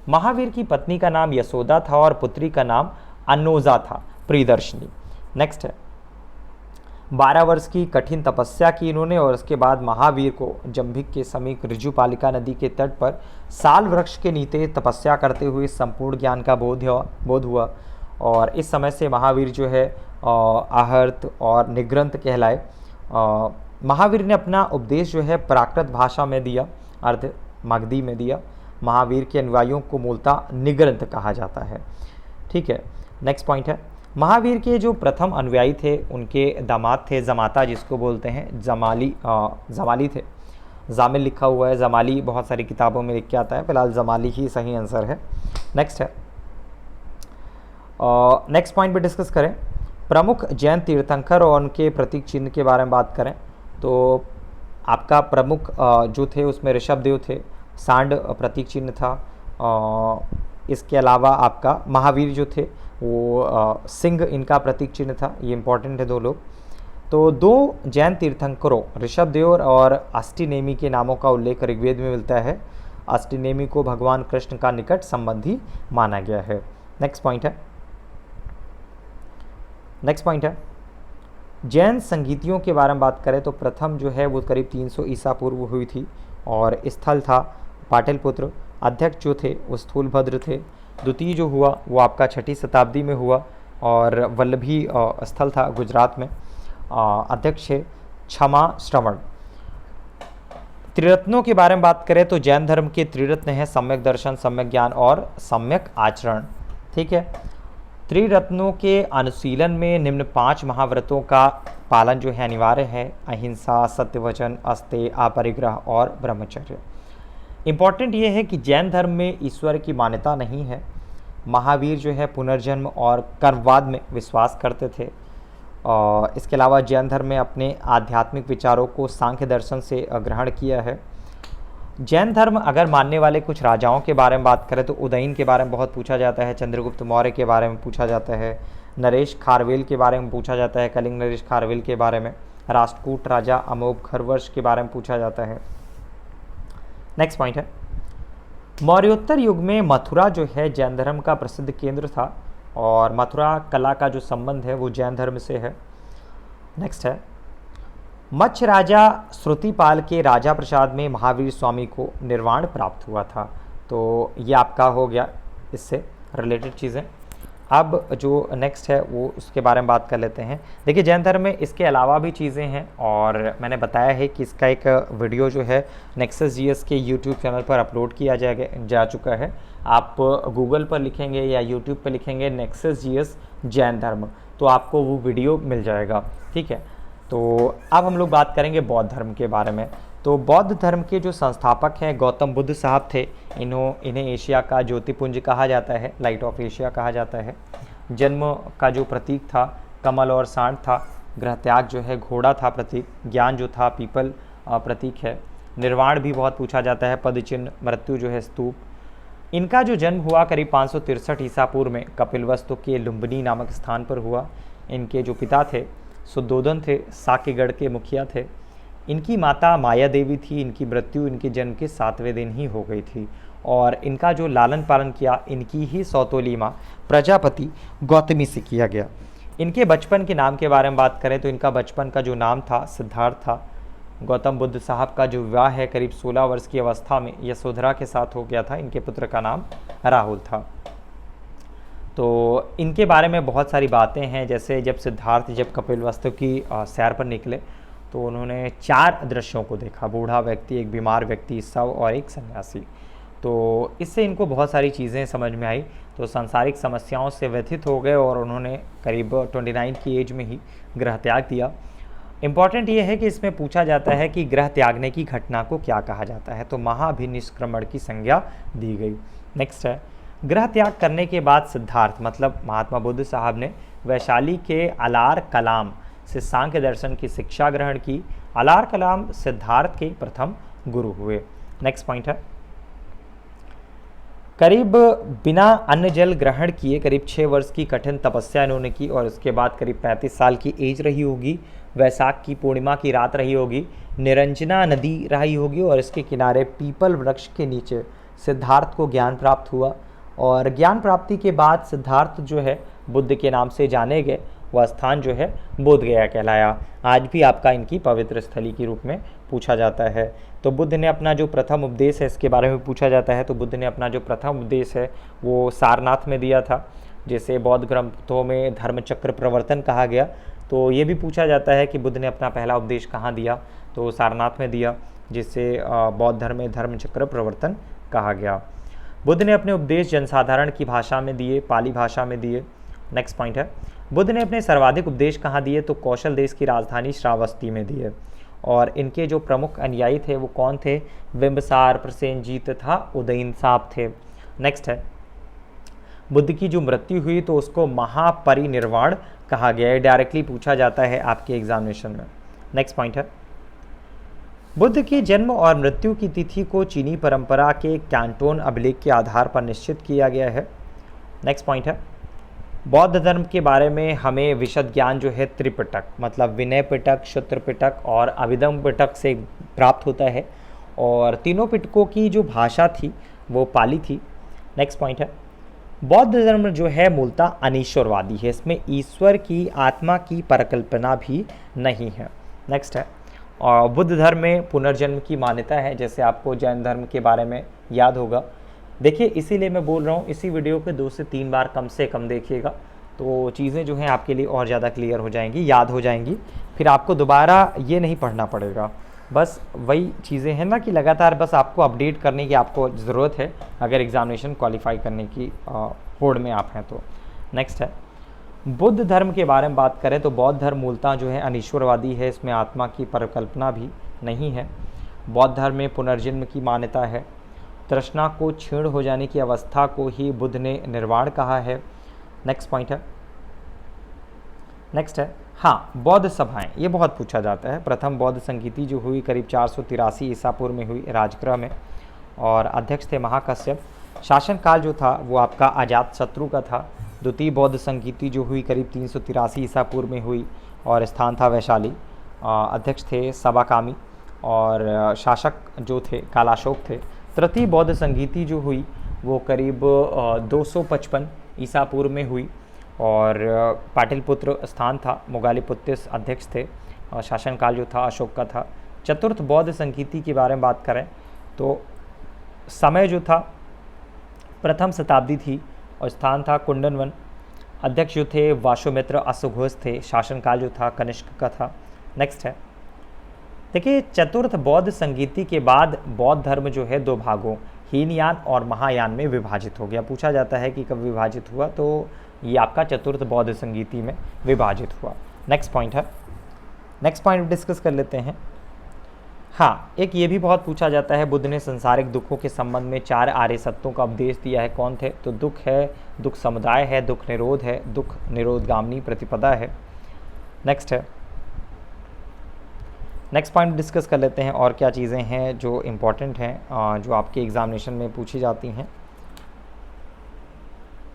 महावीर की पत्नी का नाम यशोदा था और पुत्री का नाम अनोजा था, प्रियदर्शनी। नेक्स्ट है, 12 वर्ष की कठिन तपस्या की इन्होंने और उसके बाद महावीर को जंभिक के समीप ऋजुपालिका नदी के तट पर साल वृक्ष के नीचे तपस्या करते हुए संपूर्ण ज्ञान का बोध हुआ और इस समय से महावीर जो है आहर्त और निग्रंथ कहलाए। महावीर ने अपना उपदेश जो है प्राकृत भाषा में दिया, अर्ध मगधी में दिया। महावीर के अनुयायियों को मूलतः निग्रंथ कहा जाता है। ठीक है, नेक्स्ट पॉइंट है, महावीर के जो प्रथम अनुयायी थे उनके दामाद थे जमाता, जिसको बोलते हैं जमाली थे। जामिल लिखा हुआ है, जमाली बहुत सारी किताबों में लिख के आता है, फिलहाल जमाली ही सही आंसर है। नेक्स्ट है, नेक्स्ट पॉइंट पे डिस्कस करें प्रमुख जैन तीर्थंकर और उनके प्रतीक चिन्ह के बारे में बात करें तो आपका प्रमुख जो थे उसमें ऋषभदेव थे, सांड प्रतीक चिन्ह था। इसके अलावा आपका महावीर जो थे वो सिंह इनका प्रतीक चिन्ह था। ये इंपॉर्टेंट है 2 लोग। तो 2 जैन तीर्थंकरों ऋषभदेव और अष्टनेमी के नामों का उल्लेख ऋग्वेद में मिलता है। अष्टनेमी को भगवान कृष्ण का निकट संबंधी माना गया है। नेक्स्ट पॉइंट है, जैन संगीतियों के बारे में बात करें तो प्रथम जो है वो करीब 300 ईसा पूर्व हुई थी और स्थल था पाटलिपुत्र। अध्यक्ष जो थे वो स्थूलभद्र थे। द्वितीय जो हुआ वो आपका 6ठी शताब्दी में हुआ और वल्लभी स्थल था गुजरात में। अध्यक्ष है क्षमा श्रवण। त्रिरत्नों के बारे में बात करें तो जैन धर्म के त्रिरत्न हैं सम्यक दर्शन, सम्यक ज्ञान और सम्यक आचरण। ठीक है, त्रिरत्नों के अनुशीलन में निम्न 5 महाव्रतों का पालन जो है अनिवार्य है: अहिंसा, सत्यवचन, अस्तेय, अपरिग्रह और ब्रह्मचर्य। इम्पॉर्टेंट ये है कि जैन धर्म में ईश्वर की मान्यता नहीं है। महावीर जो है पुनर्जन्म और कर्मवाद में विश्वास करते थे। और इसके अलावा जैन धर्म में अपने आध्यात्मिक विचारों को सांख्य दर्शन से ग्रहण किया है। जैन धर्म अगर मानने वाले कुछ राजाओं के बारे में बात करें तो उदयन के बारे में बहुत पूछा जाता है, चंद्रगुप्त मौर्य के बारे में पूछा जाता है, नरेश खारवेल के बारे में पूछा जाता है, कलिंग नरेश खारवेल के बारे में, राष्ट्रकूट राजा अमोघ खरवर्ष के बारे में पूछा जाता है। नेक्स्ट पॉइंट है, मौर्योत्तर युग में मथुरा जो है जैन धर्म का प्रसिद्ध केंद्र था और मथुरा कला का जो संबंध है वो जैन धर्म से है। नेक्स्ट है, मच्छ राजा श्रुतिपाल के राजा प्रसाद में महावीर स्वामी को निर्वाण प्राप्त हुआ था। तो ये आपका हो गया इससे रिलेटेड चीज़ें। अब जो नेक्स्ट है वो उसके बारे में बात कर लेते हैं। देखिए जैन धर्म में इसके अलावा भी चीज़ें हैं और मैंने बताया है कि इसका एक वीडियो जो है नेक्सस जीएस के यूट्यूब चैनल पर अपलोड किया जा चुका है। आप गूगल पर लिखेंगे या यूट्यूब पर लिखेंगे नेक्सस जीएस जैन धर्म तो आपको वो वीडियो मिल जाएगा, ठीक है। तो अब हम लोग बात करेंगे बौद्ध धर्म के बारे में। तो बौद्ध धर्म के जो संस्थापक हैं गौतम बुद्ध साहब थे। इन्हें एशिया का ज्योतिपुंज कहा जाता है, लाइट ऑफ एशिया कहा जाता है। जन्म का जो प्रतीक था कमल और सांड था, गृह त्याग जो है घोड़ा था प्रतीक, ज्ञान जो था पीपल प्रतीक है, निर्वाण भी बहुत पूछा जाता है, पदचिन्ह, मृत्यु जो है स्तूप। इनका जो जन्म हुआ करीब 563 ईसा पूर्व में कपिलवस्तु के लुम्बिनी नामक स्थान पर हुआ। इनके जो पिता थे सुद्धोधन थे, साकेगढ़ के मुखिया थे। इनकी माता माया देवी थी। इनकी मृत्यु इनके जन्म के 7वें दिन ही हो गई थी और इनका जो लालन पालन किया इनकी ही सौतोली माँ प्रजापति गौतमी से किया गया। इनके बचपन के नाम के बारे में बात करें तो इनका बचपन का जो नाम था सिद्धार्थ था। गौतम बुद्ध साहब का जो विवाह है करीब 16 वर्ष की अवस्था में यशोधरा के साथ हो गया था। इनके पुत्र का नाम राहुल था। तो इनके बारे में बहुत सारी बातें हैं, जैसे जब कपिलवस्तु की सैर पर निकले तो उन्होंने 4 दृश्यों को देखा, बूढ़ा व्यक्ति, एक बीमार व्यक्ति, शव और एक सन्यासी। तो इससे इनको बहुत सारी चीज़ें समझ में आई। तो सांसारिक समस्याओं से व्यथित हो गए और उन्होंने करीब 29 की एज में ही गृह त्याग दिया। इम्पॉर्टेंट ये है कि इसमें पूछा जाता है कि गृह त्यागने की घटना को क्या कहा जाता है, तो महाभिनिष्क्रमण की संज्ञा दी गई। नेक्स्ट है, गृह त्याग करने के बाद सिद्धार्थ मतलब महात्मा बुद्ध साहब ने वैशाली के अलार कलाम से सांख्य दर्शन की शिक्षा ग्रहण की। अलार कलाम सिद्धार्थ के प्रथम गुरु हुए। नेक्स्ट पॉइंट है, करीब बिना अन्न जल ग्रहण किए करीब 6 वर्ष की कठिन तपस्या इन्होंने की और उसके बाद करीब 35 साल की एज रही होगी। वैसाख की पूर्णिमा की रात रही होगी, निरंजना नदी रही होगी और इसके किनारे पीपल वृक्ष के नीचे सिद्धार्थ को ज्ञान प्राप्त हुआ। और ज्ञान प्राप्ति के बाद सिद्धार्थ जो है बुद्ध के नाम से जाने गए। वह स्थान जो है बोध गया कहलाया। आज भी आपका इनकी पवित्र स्थली के रूप में पूछा जाता है। तो बुद्ध ने अपना जो प्रथम उपदेश है इसके बारे में पूछा जाता है। तो बुद्ध ने अपना जो प्रथम उपदेश है वो सारनाथ में दिया था, जिसे बौद्ध ग्रंथों में धर्मचक्र प्रवर्तन कहा गया। तो ये भी पूछा जाता है कि बुद्ध ने अपना पहला उपदेश कहाँ दिया, तो सारनाथ में दिया, जिसे बौद्ध धर्म में धर्मचक्र प्रवर्तन कहा गया। बुद्ध ने अपने उपदेश जनसाधारण की भाषा में दिए, पाली भाषा में दिए। नेक्स्ट पॉइंट है, बुद्ध ने अपने सर्वाधिक उपदेश कहाँ दिए, तो कौशल देश की राजधानी श्रावस्ती में दिए। और इनके जो प्रमुख अनुयायी थे वो कौन थे, बिंबसार, प्रसेनजीत तथा उदयन साहब थे। नेक्स्ट है, बुद्ध की जो मृत्यु हुई तो उसको महापरिनिर्वाण कहा गया है। डायरेक्टली पूछा जाता है आपके एग्जामिनेशन में। नेक्स्ट पॉइंट है, बुद्ध के जन्म और मृत्यु की तिथि को चीनी परंपरा के कैंटोन अभिलेख के आधार पर निश्चित किया गया है। नेक्स्ट पॉइंट है, बौद्ध धर्म के बारे में हमें विशद ज्ञान जो है त्रिपिटक मतलब विनय पिटक, सूत्र पिटक और अभिधम्म पिटक से प्राप्त होता है और तीनों पिटकों की जो भाषा थी वो पाली थी। नेक्स्ट पॉइंट है, बौद्ध धर्म जो है मूलतः अनीश्वरवादी है, इसमें ईश्वर की आत्मा की परिकल्पना भी नहीं है। नेक्स्ट है, और बुद्ध धर्म में पुनर्जन्म की मान्यता है, जैसे आपको जैन धर्म के बारे में याद होगा। देखिए इसीलिए मैं बोल रहा हूँ इसी वीडियो को 2 से 3 बार कम से कम देखिएगा, तो चीज़ें जो हैं आपके लिए और ज़्यादा क्लियर हो जाएंगी, याद हो जाएंगी। फिर आपको दोबारा ये नहीं पढ़ना पड़ेगा। बस वही चीज़ें हैं ना कि लगातार बस आपको अपडेट करने की आपको ज़रूरत है अगर एग्जामिनेशन क्वालिफाई करने की होड़ में आप हैं तो। नेक्स्ट है, बुद्ध धर्म के बारे में बात करें तो बौद्ध धर्म मूलतः जो है अनीश्वरवादी है, इसमें आत्मा की परिकल्पना भी नहीं है। बौद्ध धर्म में पुनर्जन्म की मान्यता है। तृष्णा को क्षीण हो जाने की अवस्था को ही बुद्ध ने निर्वाण कहा है। नेक्स्ट पॉइंट है, नेक्स्ट है हाँ, बौद्ध सभाएं, ये बहुत पूछा जाता है। प्रथम बौद्ध संगीति जो हुई करीब 483 ईसा पूर्व में हुई राजगृह में, और अध्यक्ष थे महाकश्यप। शासनकाल जो था वो आपका अजात शत्रु का था। द्वितीय बौद्ध संगीति जो हुई करीब 383 ईसा पूर्व में हुई, और स्थान था वैशाली। अध्यक्ष थे सबाकामी, और शासक जो थे कालाशोक थे। तृतीय बौद्ध संगीति जो हुई वो करीब 255 ईसा पूर्व में हुई, और पाटलिपुत्र स्थान था। मोगालीपुत्र अध्यक्ष थे। शासनकाल जो था अशोक का था। चतुर्थ बौद्ध संगीति के बारे में बात करें तो समय जो था प्रथम शताब्दी थी, और स्थान था कुंडनवन। अध्यक्ष जो थे वाशुमित्र अश्वघोष थे। शासनकाल जो था कनिष्क का था। नेक्स्ट है, देखिए चतुर्थ बौद्ध संगीति के बाद बौद्ध धर्म जो है दो भागों हीनयान और महायान में विभाजित हो गया। पूछा जाता है कि कब विभाजित हुआ, तो ये आपका चतुर्थ बौद्ध संगीति में विभाजित हुआ। नेक्स्ट पॉइंट है, नेक्स्ट पॉइंट डिस्कस कर लेते हैं। हाँ, एक ये भी बहुत पूछा जाता है, बुद्ध ने संसारिक दुखों के संबंध में 4 आर्य सत्यों का उपदेश दिया है। कौन थे? तो दुख है, दुख समुदाय है, दुख निरोध है, दुख निरोधगामिनी प्रतिपदा है। नेक्स्ट है, नेक्स्ट पॉइंट डिस्कस कर लेते हैं और क्या चीज़ें हैं जो इम्पोर्टेंट हैं, जो आपके एग्जामिनेशन में पूछी जाती हैं।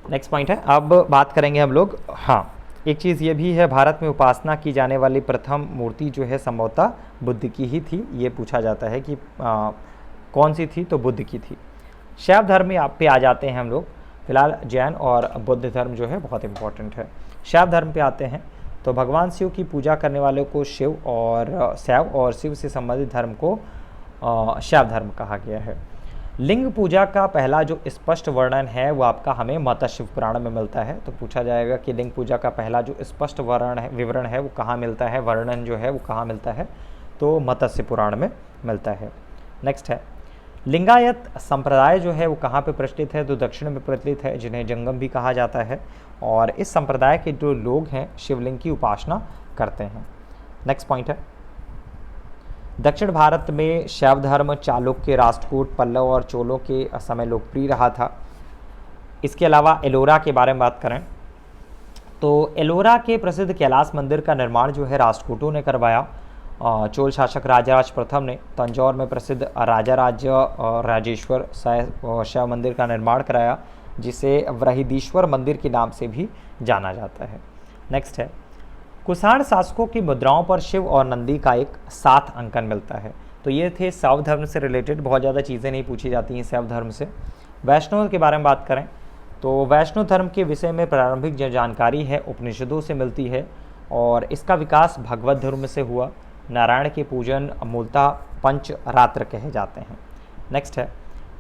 नेक्स्ट पॉइंट है, अब बात करेंगे हम लोग। हाँ, एक चीज़ ये भी है, भारत में उपासना की जाने वाली प्रथम मूर्ति जो है संभवतः बुद्ध की ही थी। ये पूछा जाता है कि कौन सी थी, तो बुद्ध की थी। शैव धर्म में आप पे आ जाते हैं हम लोग। फिलहाल जैन और बौद्ध धर्म जो है बहुत इंपॉर्टेंट है। शैव धर्म पे आते हैं तो भगवान शिव की पूजा करने वालों को शिव और शैव, और शिव से संबंधित धर्म को शैव धर्म कहा गया है। लिंग पूजा का पहला जो स्पष्ट वर्णन है वो आपका हमें मत्स्य पुराण में मिलता है। तो पूछा जाएगा कि लिंग पूजा का पहला जो स्पष्ट विवरण है वो कहाँ मिलता है, वर्णन जो है वो कहाँ मिलता है, तो मत्स्य पुराण में मिलता है। नेक्स्ट है, लिंगायत संप्रदाय जो है वो कहाँ पे प्रचलित है, तो दक्षिण में प्रचलित है, जिन्हें जंगम भी कहा जाता है। और इस संप्रदाय के जो लोग हैं शिवलिंग की उपासना करते हैं। नेक्स्ट पॉइंट है, दक्षिण भारत में शैव धर्म चालुक्य, राष्ट्रकूट, पल्लव और चोलों के समय लोकप्रिय रहा था। इसके अलावा एलोरा के बारे में बात करें तो एलोरा के प्रसिद्ध कैलाश मंदिर का निर्माण जो है राष्ट्रकूटों ने करवाया। चोल शासक राजराज प्रथम ने तंजौर में प्रसिद्ध राजेश्वर शैव मंदिर का निर्माण कराया, जिसे वृहदीश्वर मंदिर के नाम से भी जाना जाता है। नेक्स्ट है, कुषाण शासकों की मुद्राओं पर शिव और नंदी का एक 7 अंकन मिलता है। तो ये थे शैव धर्म से रिलेटेड, बहुत ज़्यादा चीज़ें नहीं पूछी जाती हैं शैव धर्म से। वैष्णव के बारे में बात करें तो वैष्णव धर्म के विषय में प्रारंभिक जो जानकारी है उपनिषदों से मिलती है, और इसका विकास भगवत धर्म से हुआ। नारायण के पूजन मूलतः पंचरात्र कहे जाते हैं। नेक्स्ट है,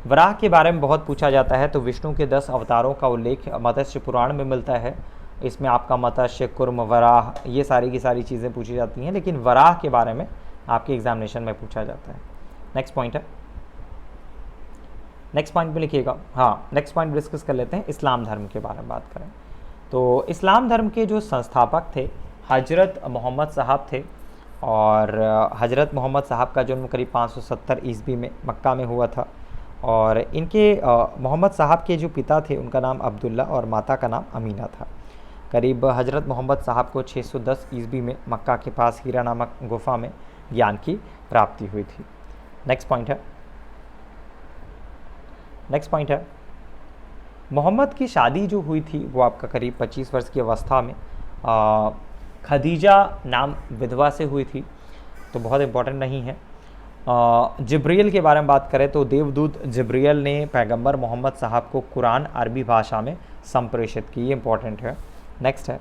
वराह के बारे में बहुत पूछा जाता है। तो विष्णु के 10 अवतारों का उल्लेख मत्स्य पुराण में मिलता है। इसमें आपका मत्स्य, कुर्म, वराह, ये सारी की सारी चीज़ें पूछी जाती हैं, लेकिन वराह के बारे में आपके एग्जामिनेशन में पूछा जाता है। नेक्स्ट पॉइंट है, नेक्स्ट पॉइंट में लिखिएगा। हाँ, नेक्स्ट पॉइंट डिस्कस कर लेते हैं। इस्लाम धर्म के बारे में बात करें तो इस्लाम धर्म के जो संस्थापक थे हजरत मोहम्मद साहब थे, और हजरत मोहम्मद साहब का जन्म करीब 570 ईस्वी में मक्का में हुआ था। और इनके मोहम्मद साहब के जो पिता थे उनका नाम अब्दुल्ला और माता का नाम अमीना था। करीब हजरत मोहम्मद साहब को 610 ईस्वी में मक्का के पास हीरा नामक गुफा में ज्ञान की प्राप्ति हुई थी। नेक्स्ट पॉइंट है, नेक्स्ट पॉइंट है, मोहम्मद की शादी जो हुई थी वो आपका करीब 25 वर्ष की अवस्था में खदीजा नाम विधवा से हुई थी। तो बहुत इंपॉर्टेंट नहीं है। जिब्रील के बारे में बात करें तो देवदूत जिब्रील ने पैगंबर मोहम्मद साहब को कुरान अरबी भाषा में संप्रेषित की, ये इंपॉर्टेंट है। नेक्स्ट है,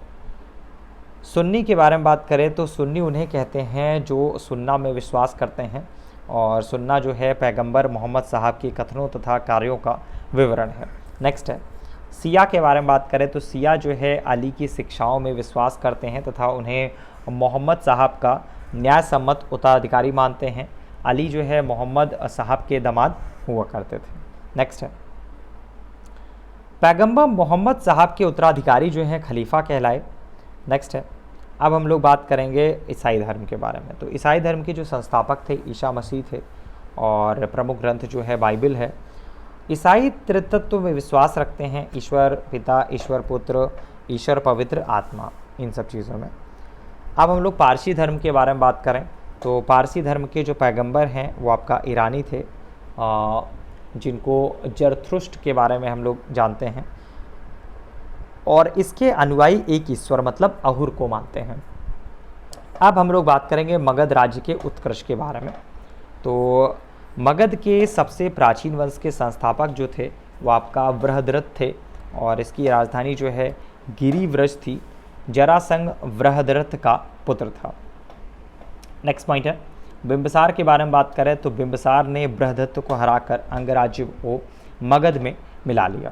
सुन्नी के बारे में बात करें तो सुन्नी उन्हें कहते हैं जो सुन्ना में विश्वास करते हैं, और सुन्ना जो है पैगंबर मोहम्मद साहब के कथनों तथा कार्यों का विवरण है। नेक्स्ट है, सिया के बारे में बात करें तो सिया जो है अली की शिक्षाओं में विश्वास करते हैं तथा उन्हें मोहम्मद साहब का न्याय सम्मत उत्तराधिकारी मानते हैं। अली जो है मोहम्मद साहब के दामाद हुआ करते थे। नेक्स्ट है, पैगंबर मोहम्मद साहब के उत्तराधिकारी जो हैं खलीफा कहलाए। नेक्स्ट है, अब हम लोग बात करेंगे ईसाई धर्म के बारे में। तो ईसाई धर्म के जो संस्थापक थे ईसा मसीह थे, और प्रमुख ग्रंथ जो है बाइबल है। ईसाई त्रितत्व में विश्वास रखते हैं, ईश्वर पिता, ईश्वर पुत्र, ईश्वर पवित्र आत्मा, इन सब चीज़ों में। अब हम लोग पारसी धर्म के बारे में बात करें तो पारसी धर्म के जो पैगंबर हैं वो आपका ईरानी थे, जिनको जरथुष्ट्र के बारे में हम लोग जानते हैं, और इसके अनुयायी एक ईश्वर मतलब अहुर को मानते हैं। अब हम लोग बात करेंगे मगध राज्य के उत्कर्ष के बारे में। तो मगध के सबसे प्राचीन वंश के संस्थापक जो थे वो आपका बृहद्रथ थे, और इसकी राजधानी जो है गिरिव्रज थी। जरासंध बृहद्रथ का पुत्र था। नेक्स्ट पॉइंट है बिंबिसार के बारे में बात करें तो बिंबिसार ने बृहद्रथ को हराकर अंगराज्य को मगध में मिला लिया।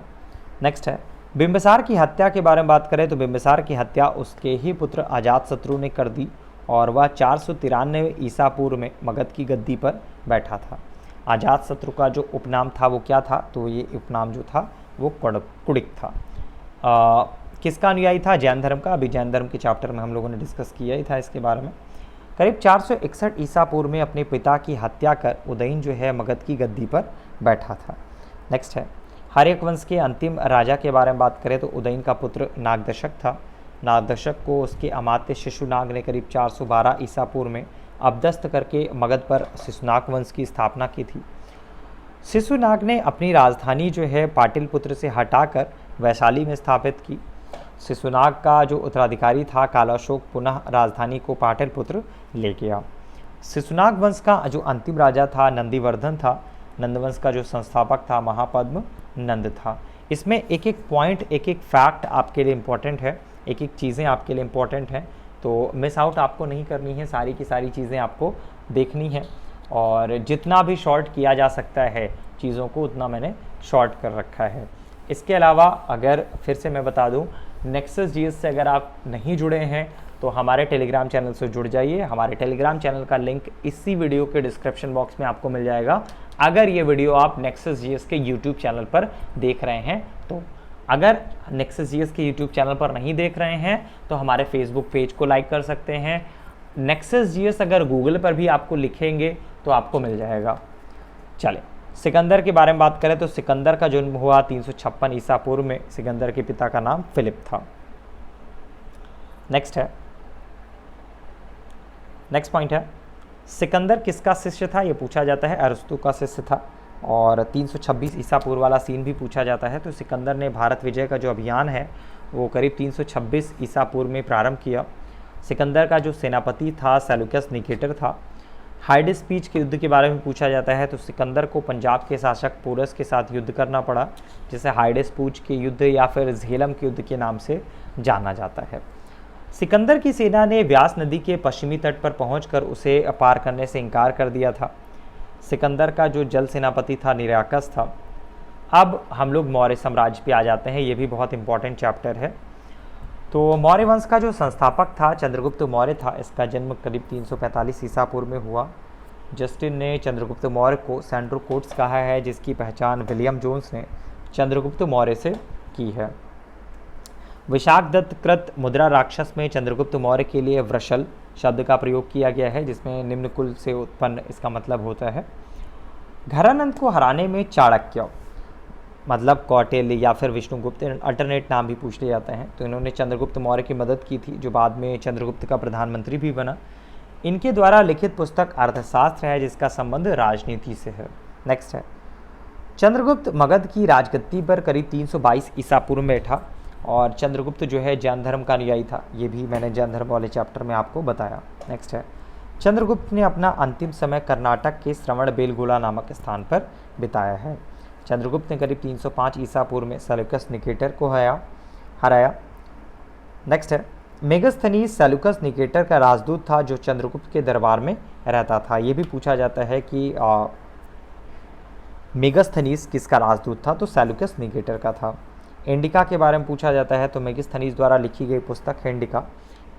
नेक्स्ट है बिंबिसार की हत्या के बारे में बात करें तो बिंबिसार की हत्या उसके ही पुत्र अजातशत्रु ने कर दी, और वह 493 ईसा पूर्व में मगध की गद्दी पर बैठा था। अजातशत्रु का जो उपनाम था वो क्या था, तो ये उपनाम जो था वो कुड़िक था। किसका अनुयायी था? जैन धर्म का। अभी जैन धर्म के चैप्टर में हम लोगों ने डिस्कस किया ही था इसके बारे में। करीब 461 ईसा पूर्व में अपने पिता की हत्या कर उदयन जो है मगध की गद्दी पर बैठा था। नेक्स्ट है हर्यक वंश के अंतिम राजा के बारे में बात करें तो उदयन का पुत्र नागदशक था। नागदशक को उसके अमात्य शिशुनाग ने करीब 412 ईसा पूर्व में अपदस्थ करके मगध पर शिशुनाग वंश की स्थापना की थी। शिशुनाग ने अपनी राजधानी जो है पाटलिपुत्र से हटाकर वैशाली में स्थापित की। शिशुनाग का जो उत्तराधिकारी था कालाशोक पुनः राजधानी को पाटलिपुत्र ले गया। शिशुनाग वंश का जो अंतिम राजा था नंदीवर्धन था। नंदवंश का जो संस्थापक था महापद्म नंद था। इसमें एक एक पॉइंट, एक एक फैक्ट आपके लिए इम्पोर्टेंट है, एक एक चीज़ें आपके लिए इम्पोर्टेंट हैं, तो मिस आउट आपको नहीं करनी है, सारी की सारी चीज़ें आपको देखनी है, और जितना भी शॉर्ट किया जा सकता है चीज़ों को उतना मैंने शॉर्ट कर रखा है। इसके अलावा अगर फिर से मैं बता दूं, नेक्सस जीएस से अगर आप नहीं जुड़े हैं तो हमारे टेलीग्राम चैनल से जुड़ जाइए। हमारे टेलीग्राम चैनल का लिंक इसी वीडियो के डिस्क्रिप्शन बॉक्स में आपको मिल जाएगा, अगर ये वीडियो आप नेक्सस जीएस के यूट्यूब चैनल पर देख रहे हैं तो। अगर नेक्सस जीएस के यूट्यूब चैनल पर नहीं देख रहे हैं तो हमारे फेसबुक पेज को लाइक कर सकते हैं। नेक्सस जीएस अगर गूगल पर भी आपको लिखेंगे तो आपको मिल जाएगा। चले सिकंदर के बारे में बात करें तो सिकंदर का जन्म हुआ 356 ईसा पूर्व में। सिकंदर के पिता का नाम फिलिप था। नेक्स्ट पॉइंट है सिकंदर किसका शिष्य था, ये पूछा जाता है। अरस्तु का शिष्य था, और 326 ईसा पूर्व वाला सीन भी पूछा जाता है। तो सिकंदर ने भारत विजय का जो अभियान है वो करीब 326 ईसा पूर्व में प्रारंभ किया। सिकंदर का जो सेनापति था सेल्यूकस निकेटर था। हाइडेस्पीच के युद्ध के बारे में पूछा जाता है तो सिकंदर को पंजाब के शासक पोरस के साथ युद्ध करना पड़ा, जिसे हाइडेस्पूच के युद्ध या फिर झेलम के युद्ध के नाम से जाना जाता है। सिकंदर की सेना ने व्यास नदी के पश्चिमी तट पर पहुंचकर उसे पार करने से इनकार कर दिया था। सिकंदर का जो जल सेनापति था निराकस था। अब हम लोग मौर्य साम्राज्य पे आ जाते हैं, ये भी बहुत इंपॉर्टेंट चैप्टर है। तो मौर्य वंश का जो संस्थापक था चंद्रगुप्त मौर्य था। इसका जन्म करीब 345 ईसा पूर्व में हुआ। जस्टिन ने चंद्रगुप्त मौर्य को सेंट्रो कोट्स कहा है, जिसकी पहचान विलियम जोन्स ने चंद्रगुप्त मौर्य से की है। विशाखदत्त कृत मुद्रा राक्षस में चंद्रगुप्त मौर्य के लिए वृषल शब्द का प्रयोग किया गया है, जिसमें निम्न कुल से उत्पन्न इसका मतलब होता है। घरानंद को हराने में चाणक्य मतलब कौटिल्य या फिर विष्णुगुप्त अल्टरनेट नाम भी पूछ लिए जाते हैं, तो इन्होंने चंद्रगुप्त मौर्य की मदद की थी, जो बाद में चंद्रगुप्त का प्रधानमंत्री भी बना। इनके द्वारा लिखित पुस्तक अर्थशास्त्र है, जिसका संबंध राजनीति से है। नेक्स्ट है चंद्रगुप्त मगध की राजगद्दी पर करीब 322 ईसा पूर्व में बैठा, और चंद्रगुप्त जो है जैन धर्म का अनुयायी था। ये भी मैंने जैन धर्म वाले चैप्टर में आपको बताया। नेक्स्ट है चंद्रगुप्त ने अपना अंतिम समय कर्नाटक के श्रवणबेलगोला नामक स्थान पर बिताया है। चंद्रगुप्त ने करीब 305 ईसा पूर्व में सेल्यूकस निकेटर को हराया। नेक्स्ट है मेगस्थनीज सेल्यूकस निकेटर का राजदूत था, जो चंद्रगुप्त के दरबार में रहता था। ये भी पूछा जाता है कि मेगस्थनीज किसका राजदूत था, तो सेल्यूकस निकेटर का था। इंडिका के बारे में पूछा जाता है तो मेगस्थनीज द्वारा लिखी गई पुस्तक है इंडिका,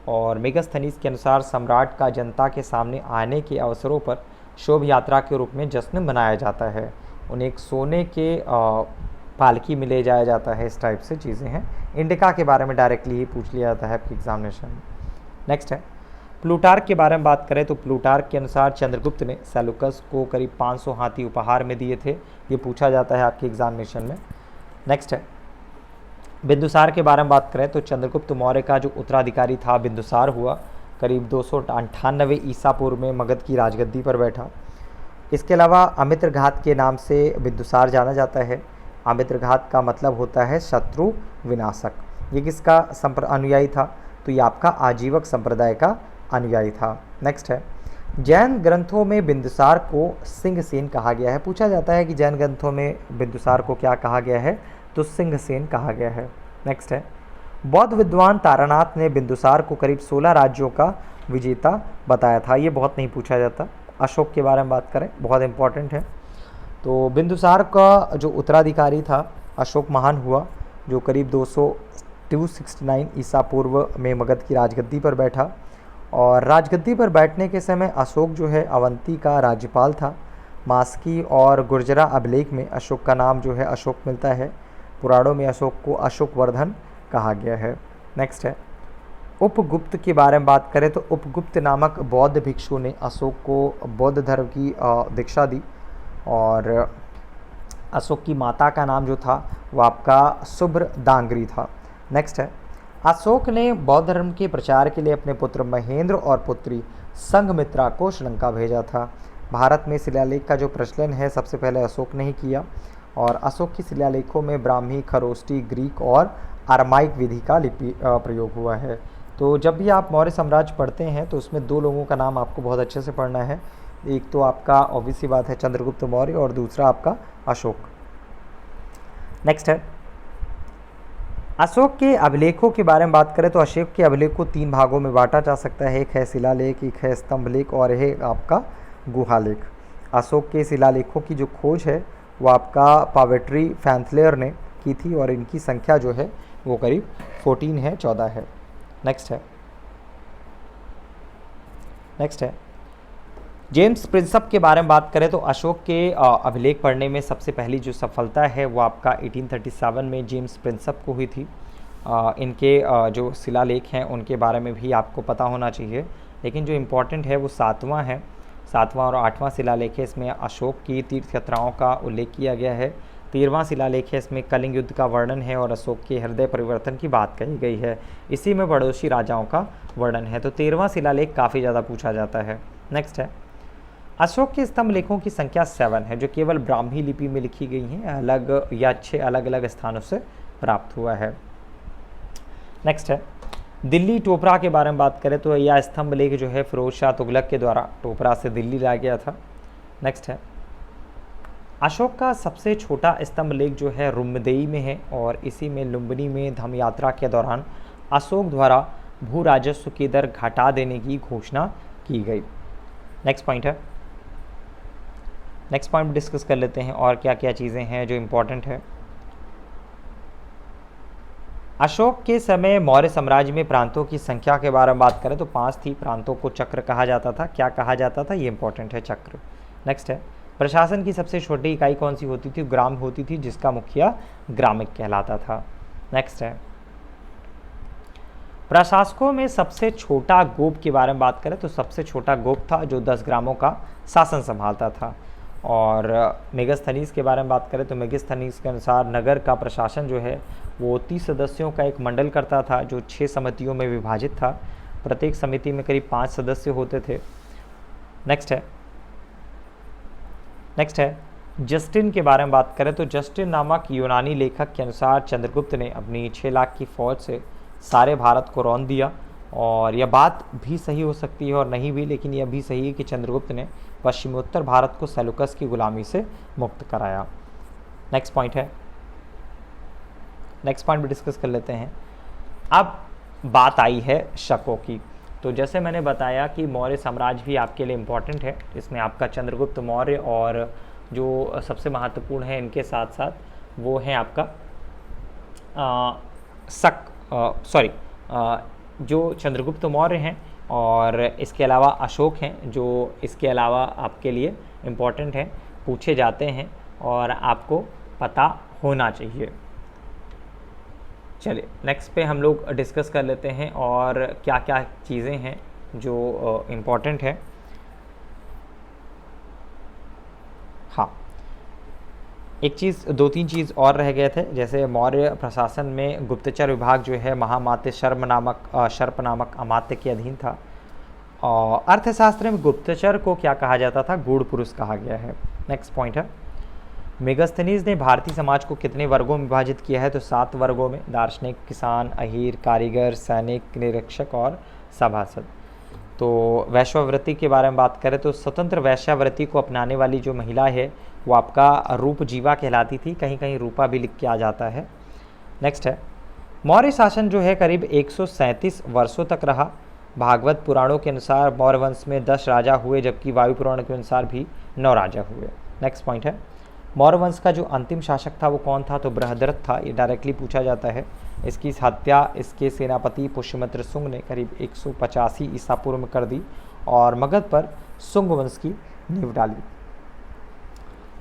और मेगस्थनीज के अनुसार सम्राट का जनता के सामने आने के अवसरों पर शोभ यात्रा के रूप में जश्न मनाया जाता है। उन्हें एक सोने के पालकी में ले जाया जाता है, इस टाइप से चीज़ें हैं। इंडिका के बारे में डायरेक्टली ही पूछ लिया जाता है आपकी एग्जामिनेशन में। नेक्स्ट है प्लूटार्क के बारे में बात करें तो प्लूटार्क के अनुसार चंद्रगुप्त ने सेलुकस को करीब 500 हाथी उपहार में दिए थे। ये पूछा जाता है आपके एग्जामिनेशन में। नेक्स्ट है बिंदुसार के बारे में बात करें तो चंद्रगुप्त मौर्य का जो उत्तराधिकारी था बिंदुसार हुआ, करीब 298 ईसा पूर्व में मगध की राजगद्दी पर बैठा। इसके अलावा अमित्रघात के नाम से बिंदुसार जाना जाता है। अमित्रघात का मतलब होता है शत्रु विनाशक। ये किसका अनुयायी था? तो ये आपका आजीवक संप्रदाय का अनुयायी था। नेक्स्ट है जैन ग्रंथों में बिंदुसार को सिंहसेन कहा गया है। पूछा जाता है कि जैन ग्रंथों में बिंदुसार को क्या कहा गया है? तो सिंहसेन कहा गया है। नेक्स्ट है बौद्ध विद्वान तारानाथ ने बिंदुसार को करीब 16 राज्यों का विजेता बताया था। ये बहुत नहीं पूछा जाता। अशोक के बारे में बात करें, बहुत इंपॉर्टेंट है। तो बिंदुसार का जो उत्तराधिकारी था अशोक महान हुआ, जो करीब 269 ईसा पूर्व में मगध की राजगद्दी पर बैठा। और राजगद्दी पर बैठने के समय अशोक जो है अवंती का राज्यपाल था। मास्की और गुर्जरा अभिलेख में अशोक का नाम जो है अशोक मिलता है। पुराणों में अशोक को अशोक वर्धन कहा गया है। नेक्स्ट है उपगुप्त के बारे में बात करें तो उपगुप्त नामक बौद्ध भिक्षु ने अशोक को बौद्ध धर्म की दीक्षा दी। और अशोक की माता का नाम जो था वो आपका सुब्रदांगरी था। नेक्स्ट है अशोक ने बौद्ध धर्म के प्रचार के लिए अपने पुत्र महेंद्र और पुत्री संघमित्रा को श्रीलंका भेजा था। भारत में शिलालेख का जो प्रचलन है सबसे पहले अशोक ने ही किया। और अशोक की शिलालेखों में ब्राह्मी, खरोष्टी, ग्रीक और अरमाइक विधि का लिपि प्रयोग हुआ है। तो जब भी आप मौर्य साम्राज्य पढ़ते हैं तो उसमें दो लोगों का नाम आपको बहुत अच्छे से पढ़ना है। एक तो आपका ऑब्वियस सी बात है चंद्रगुप्त मौर्य और दूसरा आपका अशोक। नेक्स्ट है अशोक के अभिलेखों के बारे में बात करें तो अशोक के अभिलेख को 3 भागों में बांटा जा सकता है। एक है शिलालेख, एक है स्तंभलेख और एक आपका गुहालेख। अशोक के शिलालेखों की जो खोज है वो आपका पावेट्री फैंथलेयर ने की थी और इनकी संख्या जो है वो करीब 14 है, 14 है। नेक्स्ट है जेम्स प्रिंसप के बारे में बात करें तो अशोक के अभिलेख पढ़ने में सबसे पहली जो सफलता है वो आपका 1837 में जेम्स प्रिंसप को हुई थी। इनके जो शिलालेख हैं उनके बारे में भी आपको पता होना चाहिए, लेकिन जो इम्पोर्टेंट है वो 7वां है। 7वां और 8वां शिलालेख है, इसमें अशोक की तीर्थ यात्राओं का उल्लेख किया गया है। 13वां शिलालेख है, इसमें कलिंग युद्ध का वर्णन है और अशोक के हृदय परिवर्तन की बात कही गई है। इसी में पड़ोसी राजाओं का वर्णन है। तो 13वां शिलालेख काफ़ी ज़्यादा पूछा जाता है। नेक्स्ट है अशोक के स्तंभ लेखों की संख्या 7 है, जो केवल ब्राह्मी लिपि में लिखी गई हैं, अलग या 6 अलग अलग स्थानों से प्राप्त हुआ है। नेक्स्ट है दिल्ली टोपरा के बारे में बात करें तो यह स्तंभ लेख जो है फिरोज शाह तुगलक के द्वारा टोपरा से दिल्ली लाया गया था। नेक्स्ट है अशोक का सबसे छोटा स्तंभ लेख जो है रुम्मदेई में है और इसी में लुम्बिनी में धम्म यात्रा के दौरान अशोक द्वारा भू राजस्व की दर घटा देने की घोषणा की गई। नेक्स्ट पॉइंट डिस्कस कर लेते हैं और क्या क्या चीज़ें हैं जो इम्पोर्टेंट है। अशोक के समय मौर्य साम्राज्य में प्रांतों की संख्या के बारे में बात करें तो 5 थी। प्रांतों को चक्र कहा जाता था। क्या कहा जाता था? ये इंपॉर्टेंट है, चक्र। नेक्स्ट है प्रशासन की सबसे छोटी इकाई कौन सी होती थी? ग्राम होती थी, जिसका मुखिया ग्रामिक कहलाता था। नेक्स्ट है प्रशासकों में सबसे छोटा गोप के बारे में बात करें तो सबसे छोटा गोप था जो 10 ग्रामों का शासन संभालता था। और मेगास्थनीज के बारे में बात करें तो मेगास्थनीज के अनुसार नगर का प्रशासन जो है वो 30 सदस्यों का एक मंडल करता था जो 6 समितियों में विभाजित था। प्रत्येक समिति में करीब 5 सदस्य होते थे। नेक्स्ट है जस्टिन के बारे में बात करें तो जस्टिन नामक यूनानी लेखक के अनुसार चंद्रगुप्त ने अपनी 6 लाख की फौज से सारे भारत को रौंद दिया। और यह बात भी सही हो सकती है और नहीं भी, लेकिन यह भी सही है कि चंद्रगुप्त ने पश्चिमोत्तर भारत को सेलुकस की गुलामी से मुक्त कराया। नेक्स्ट पॉइंट भी डिस्कस कर लेते हैं। अब बात आई है शकों की। तो जैसे मैंने बताया कि मौर्य साम्राज्य भी आपके लिए इम्पॉर्टेंट है। इसमें आपका चंद्रगुप्त मौर्य और जो सबसे महत्वपूर्ण है इनके साथ साथ वो है आपका जो चंद्रगुप्त मौर्य हैं और इसके अलावा अशोक हैं, जो इसके अलावा आपके लिए इम्पॉर्टेंट हैं, पूछे जाते हैं और आपको पता होना चाहिए। चलिए नेक्स्ट पे हम लोग डिस्कस कर लेते हैं और क्या क्या चीज़ें हैं जो इम्पोर्टेंट है। हाँ, एक चीज़, दो तीन चीज़ और रह गए थे, जैसे मौर्य प्रशासन में गुप्तचर विभाग जो है महामात्य शर्प नामक अमात्य के अधीन था। और अर्थशास्त्र में गुप्तचर को क्या कहा जाता था? गूढ़ पुरुष कहा गया है। नेक्स्ट पॉइंट है, मेगास्थनीज ने भारतीय समाज को कितने वर्गों में विभाजित किया है? तो 7 वर्गों में, दार्शनिक, किसान, अहीर, कारीगर, सैनिक, निरीक्षक और सभासद। तो वैश्यावृत्ति के बारे में बात करें तो स्वतंत्र वैश्यावृत्ति को अपनाने वाली जो महिला है वो आपका रूप जीवा कहलाती थी, कहीं कहीं रूपा भी लिख के आ जाता है। नेक्स्ट है, मौर्य शासन जो है करीब 137 वर्षों तक रहा। भागवत पुराणों के अनुसार मौर्य वंश में 10 राजा हुए, जबकि वायु पुराण के अनुसार भी 9 राजा हुए। नेक्स्ट पॉइंट है, मौर्य वंश का जो अंतिम शासक था वो कौन था? तो बृहद्रथ था, ये डायरेक्टली पूछा जाता है। इसकी हत्या इसके सेनापति पुष्यमित्र शुंग ने करीब 185 ईसा पूर्व में कर दी और मगध पर शुंग वंश की नींव डाली।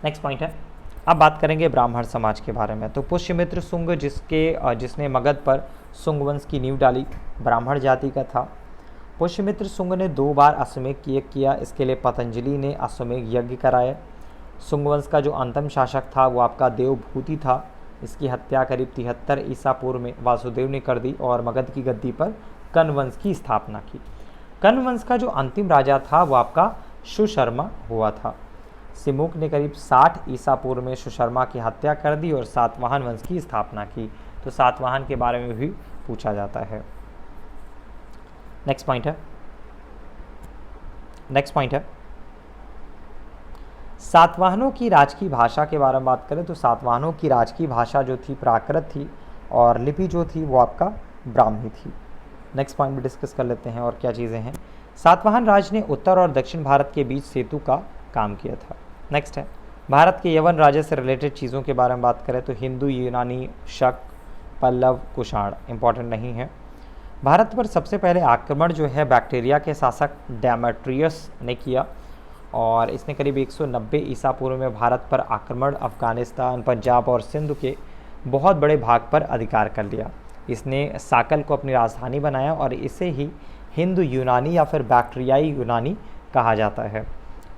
नेक्स्ट पॉइंट है, अब बात करेंगे ब्राह्मण समाज के बारे में। तो पुष्यमित्र शुंग जिसने मगध पर शुंग वंश की नींव डाली, ब्राह्मण जाति का था। पुष्यमित्र शुंग ने 2 बार अश्वमेध यज्ञ किया, इसके लिए पतंजलि ने अश्वमेध यज्ञ कराए। शुंग वंश का जो अंतिम शासक था वो आपका देवभूति था, इसकी हत्या करीब 73 ईसा पूर्व में वासुदेव ने कर दी और मगध की गद्दी पर कण्व वंश की स्थापना की। कण्व वंश का जो अंतिम राजा था वो आपका सुशर्मा हुआ था। सिमुक ने करीब 60 ईसा पूर्व में सुशर्मा की हत्या कर दी और सातवाहन वंश की स्थापना की। तो सातवाहन के बारे में भी पूछा जाता है। नेक्स्ट पॉइंट है, सातवाहनों की राजकीय भाषा के बारे में बात करें तो सातवाहनों की राजकीय भाषा जो थी प्राकृत थी और लिपि जो थी वो आपका ब्राह्मी थी। नेक्स्ट पॉइंट भी डिस्कस कर लेते हैं और क्या चीज़ें हैं। सातवाहन राज ने उत्तर और दक्षिण भारत के बीच सेतु का काम किया था। नेक्स्ट है, भारत के यवन राज्य से रिलेटेड चीज़ों के बारे में बात करें तो हिंदू, यूनानी, शक, पल्लव, कुषाण इंपॉर्टेंट नहीं है। भारत पर सबसे पहले आक्रमण जो है बैक्टीरिया के शासक डेमेट्रियस ने किया और इसने करीब 190 ईसा पूर्व में भारत पर आक्रमण, अफगानिस्तान, पंजाब और सिंध के बहुत बड़े भाग पर अधिकार कर लिया। इसने साकल को अपनी राजधानी बनाया और इसे ही हिंदू यूनानी या फिर बैक्टीरियाई यूनानी कहा जाता है।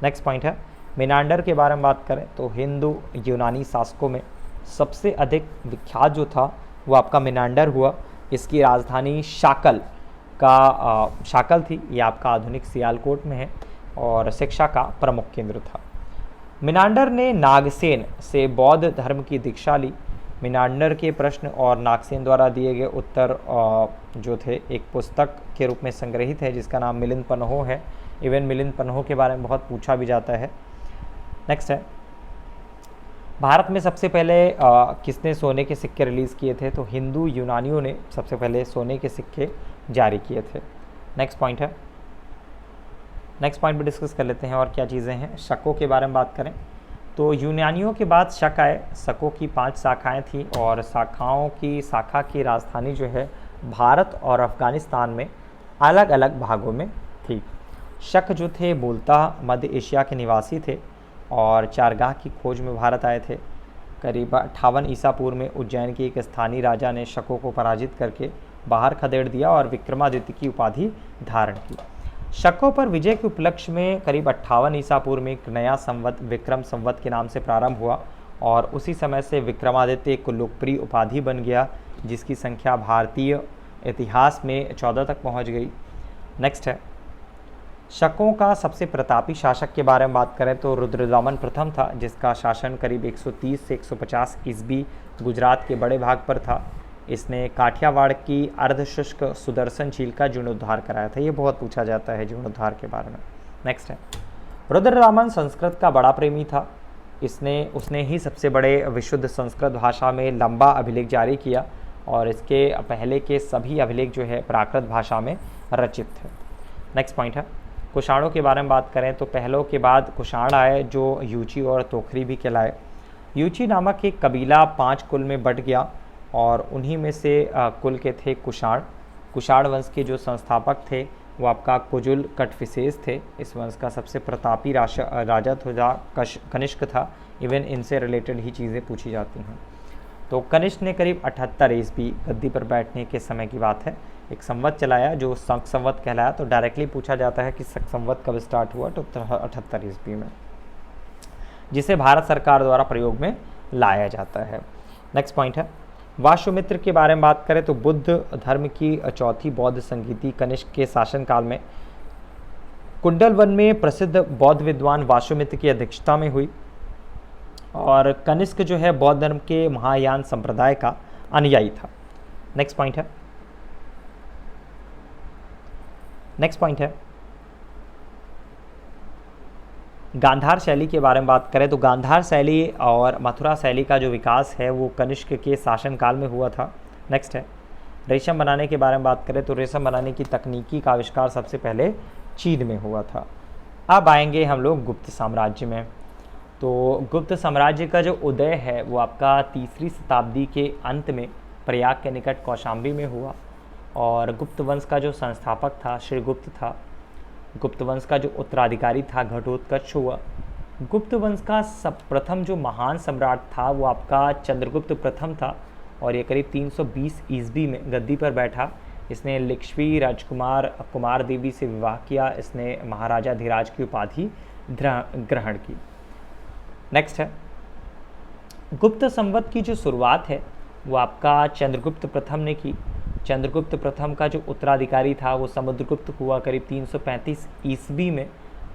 नेक्स्ट पॉइंट है, मिनांडर के बारे में बात करें तो हिंदू यूनानी शासकों में सबसे अधिक विख्यात जो था वो आपका मिनांडर हुआ। इसकी राजधानी शाकल थी, ये आपका आधुनिक सियालकोट में है और शिक्षा का प्रमुख केंद्र था। मिनांडर ने नागसेन से बौद्ध धर्म की दीक्षा ली। मिनांडर के प्रश्न और नागसेन द्वारा दिए गए उत्तर जो थे एक पुस्तक के रूप में संग्रहित है जिसका नाम मिलिंद पन्हो है। इवन मिलिंद पन्हो के बारे में बहुत पूछा भी जाता है। नेक्स्ट है, भारत में सबसे पहले किसने सोने के सिक्के रिलीज़ किए थे? तो हिंदू यूनानियों ने सबसे पहले सोने के सिक्के जारी किए थे। नेक्स्ट पॉइंट भी डिस्कस कर लेते हैं और क्या चीज़ें हैं। शकों के बारे में बात करें तो यूनानियों के बाद शक आए। शकों की 5 शाखाएं थी और शाखा की राजधानी जो है भारत और अफगानिस्तान में अलग अलग भागों में थी। शक जो थे मूलतः मध्य एशिया के निवासी थे और चारगाह की खोज में भारत आए थे। करीब 58 ईसा पूर्व में उज्जैन के एक स्थानीय राजा ने शकों को पराजित करके बाहर खदेड़ दिया और विक्रमादित्य की उपाधि धारण की। शकों पर विजय के उपलक्ष्य में करीब 58 ईसा पूर्व में एक नया संवत विक्रम संवत के नाम से प्रारंभ हुआ और उसी समय से विक्रमादित्य एक लोकप्रिय उपाधि बन गया जिसकी संख्या भारतीय इतिहास में 14 तक पहुंच गई। नेक्स्ट है, शकों का सबसे प्रतापी शासक के बारे में बात करें तो रुद्रदामन प्रथम था जिसका शासन करीब 130 से 150 ईस्वी गुजरात के बड़े भाग पर था। इसने काठियावाड़ की अर्धशुष्क सुदर्शन झील का जीर्णोद्धार कराया था। ये बहुत पूछा जाता है जीर्णोद्धार के बारे में। नेक्स्ट है, रुद्रदामन संस्कृत का बड़ा प्रेमी था। उसने ही सबसे बड़े विशुद्ध संस्कृत भाषा में लंबा अभिलेख जारी किया और इसके पहले के सभी अभिलेख जो है प्राकृत भाषा में रचित थे। नेक्स्ट पॉइंट है, कुषाणों के बारे में बात करें तो पहलों के बाद कुषाण आए जो यूची और तोखरी भी कहलाए। यूची नामक एक कबीला 5 कुल में बट गया और उन्हीं में से कुल के थे कुषाण। कुषाण वंश के जो संस्थापक थे वो आपका कुजुल कटफिसेस थे। इस वंश का सबसे प्रतापी राजा कनिष्क था। इवन इनसे रिलेटेड ही चीज़ें पूछी जाती हैं। तो कनिष्क ने करीब 78 ईस्वी गद्दी पर बैठने के समय की बात है, एक संवत चलाया जो शक संवत कहलाया। तो डायरेक्टली पूछा जाता है कि शक संवत कब स्टार्ट हुआ, तो 78 ईस्वी में, जिसे भारत सरकार द्वारा प्रयोग में लाया जाता है। नेक्स्ट पॉइंट है, वाशुमित्र के बारे में बात करें तो बुद्ध धर्म की चौथी बौद्ध संगीति कनिष्क के शासनकाल में कुंडल वन में प्रसिद्ध बौद्ध विद्वान वाशुमित्र की अध्यक्षता में हुई, और कनिष्क जो है बौद्ध धर्म के महायान संप्रदाय का अनुयायी था। नेक्स्ट पॉइंट है, नेक्स्ट पॉइंट है गांधार शैली के बारे में बात करें तो गांधार शैली और मथुरा शैली का जो विकास है वो कनिष्क के शासनकाल में हुआ था। नेक्स्ट है, रेशम बनाने के बारे में बात करें तो रेशम बनाने की तकनीकी का आविष्कार सबसे पहले चीन में हुआ था। अब आएंगे हम लोग गुप्त साम्राज्य में। तो गुप्त साम्राज्य का जो उदय है वो आपका 3री शताब्दी के अंत में प्रयाग के निकट कौशाम्बी में हुआ, और गुप्त वंश का जो संस्थापक था श्रीगुप्त था। गुप्त वंश का जो उत्तराधिकारी था घटोत्कच हुआ। गुप्त वंश का प्रथम जो महान सम्राट था वो आपका चंद्रगुप्त प्रथम था, और ये करीब 320 ईस्वी में गद्दी पर बैठा। इसने लिक्ष्मी राजकुमार कुमार देवी से विवाह किया। इसने महाराजा धीराज की उपाधि ग्रहण की। नेक्स्ट है, गुप्त संवत की जो शुरुआत है वो आपका चंद्रगुप्त प्रथम ने की। चंद्रगुप्त प्रथम का जो उत्तराधिकारी था वो समुद्रगुप्त हुआ, करीब 335 ईस्वी में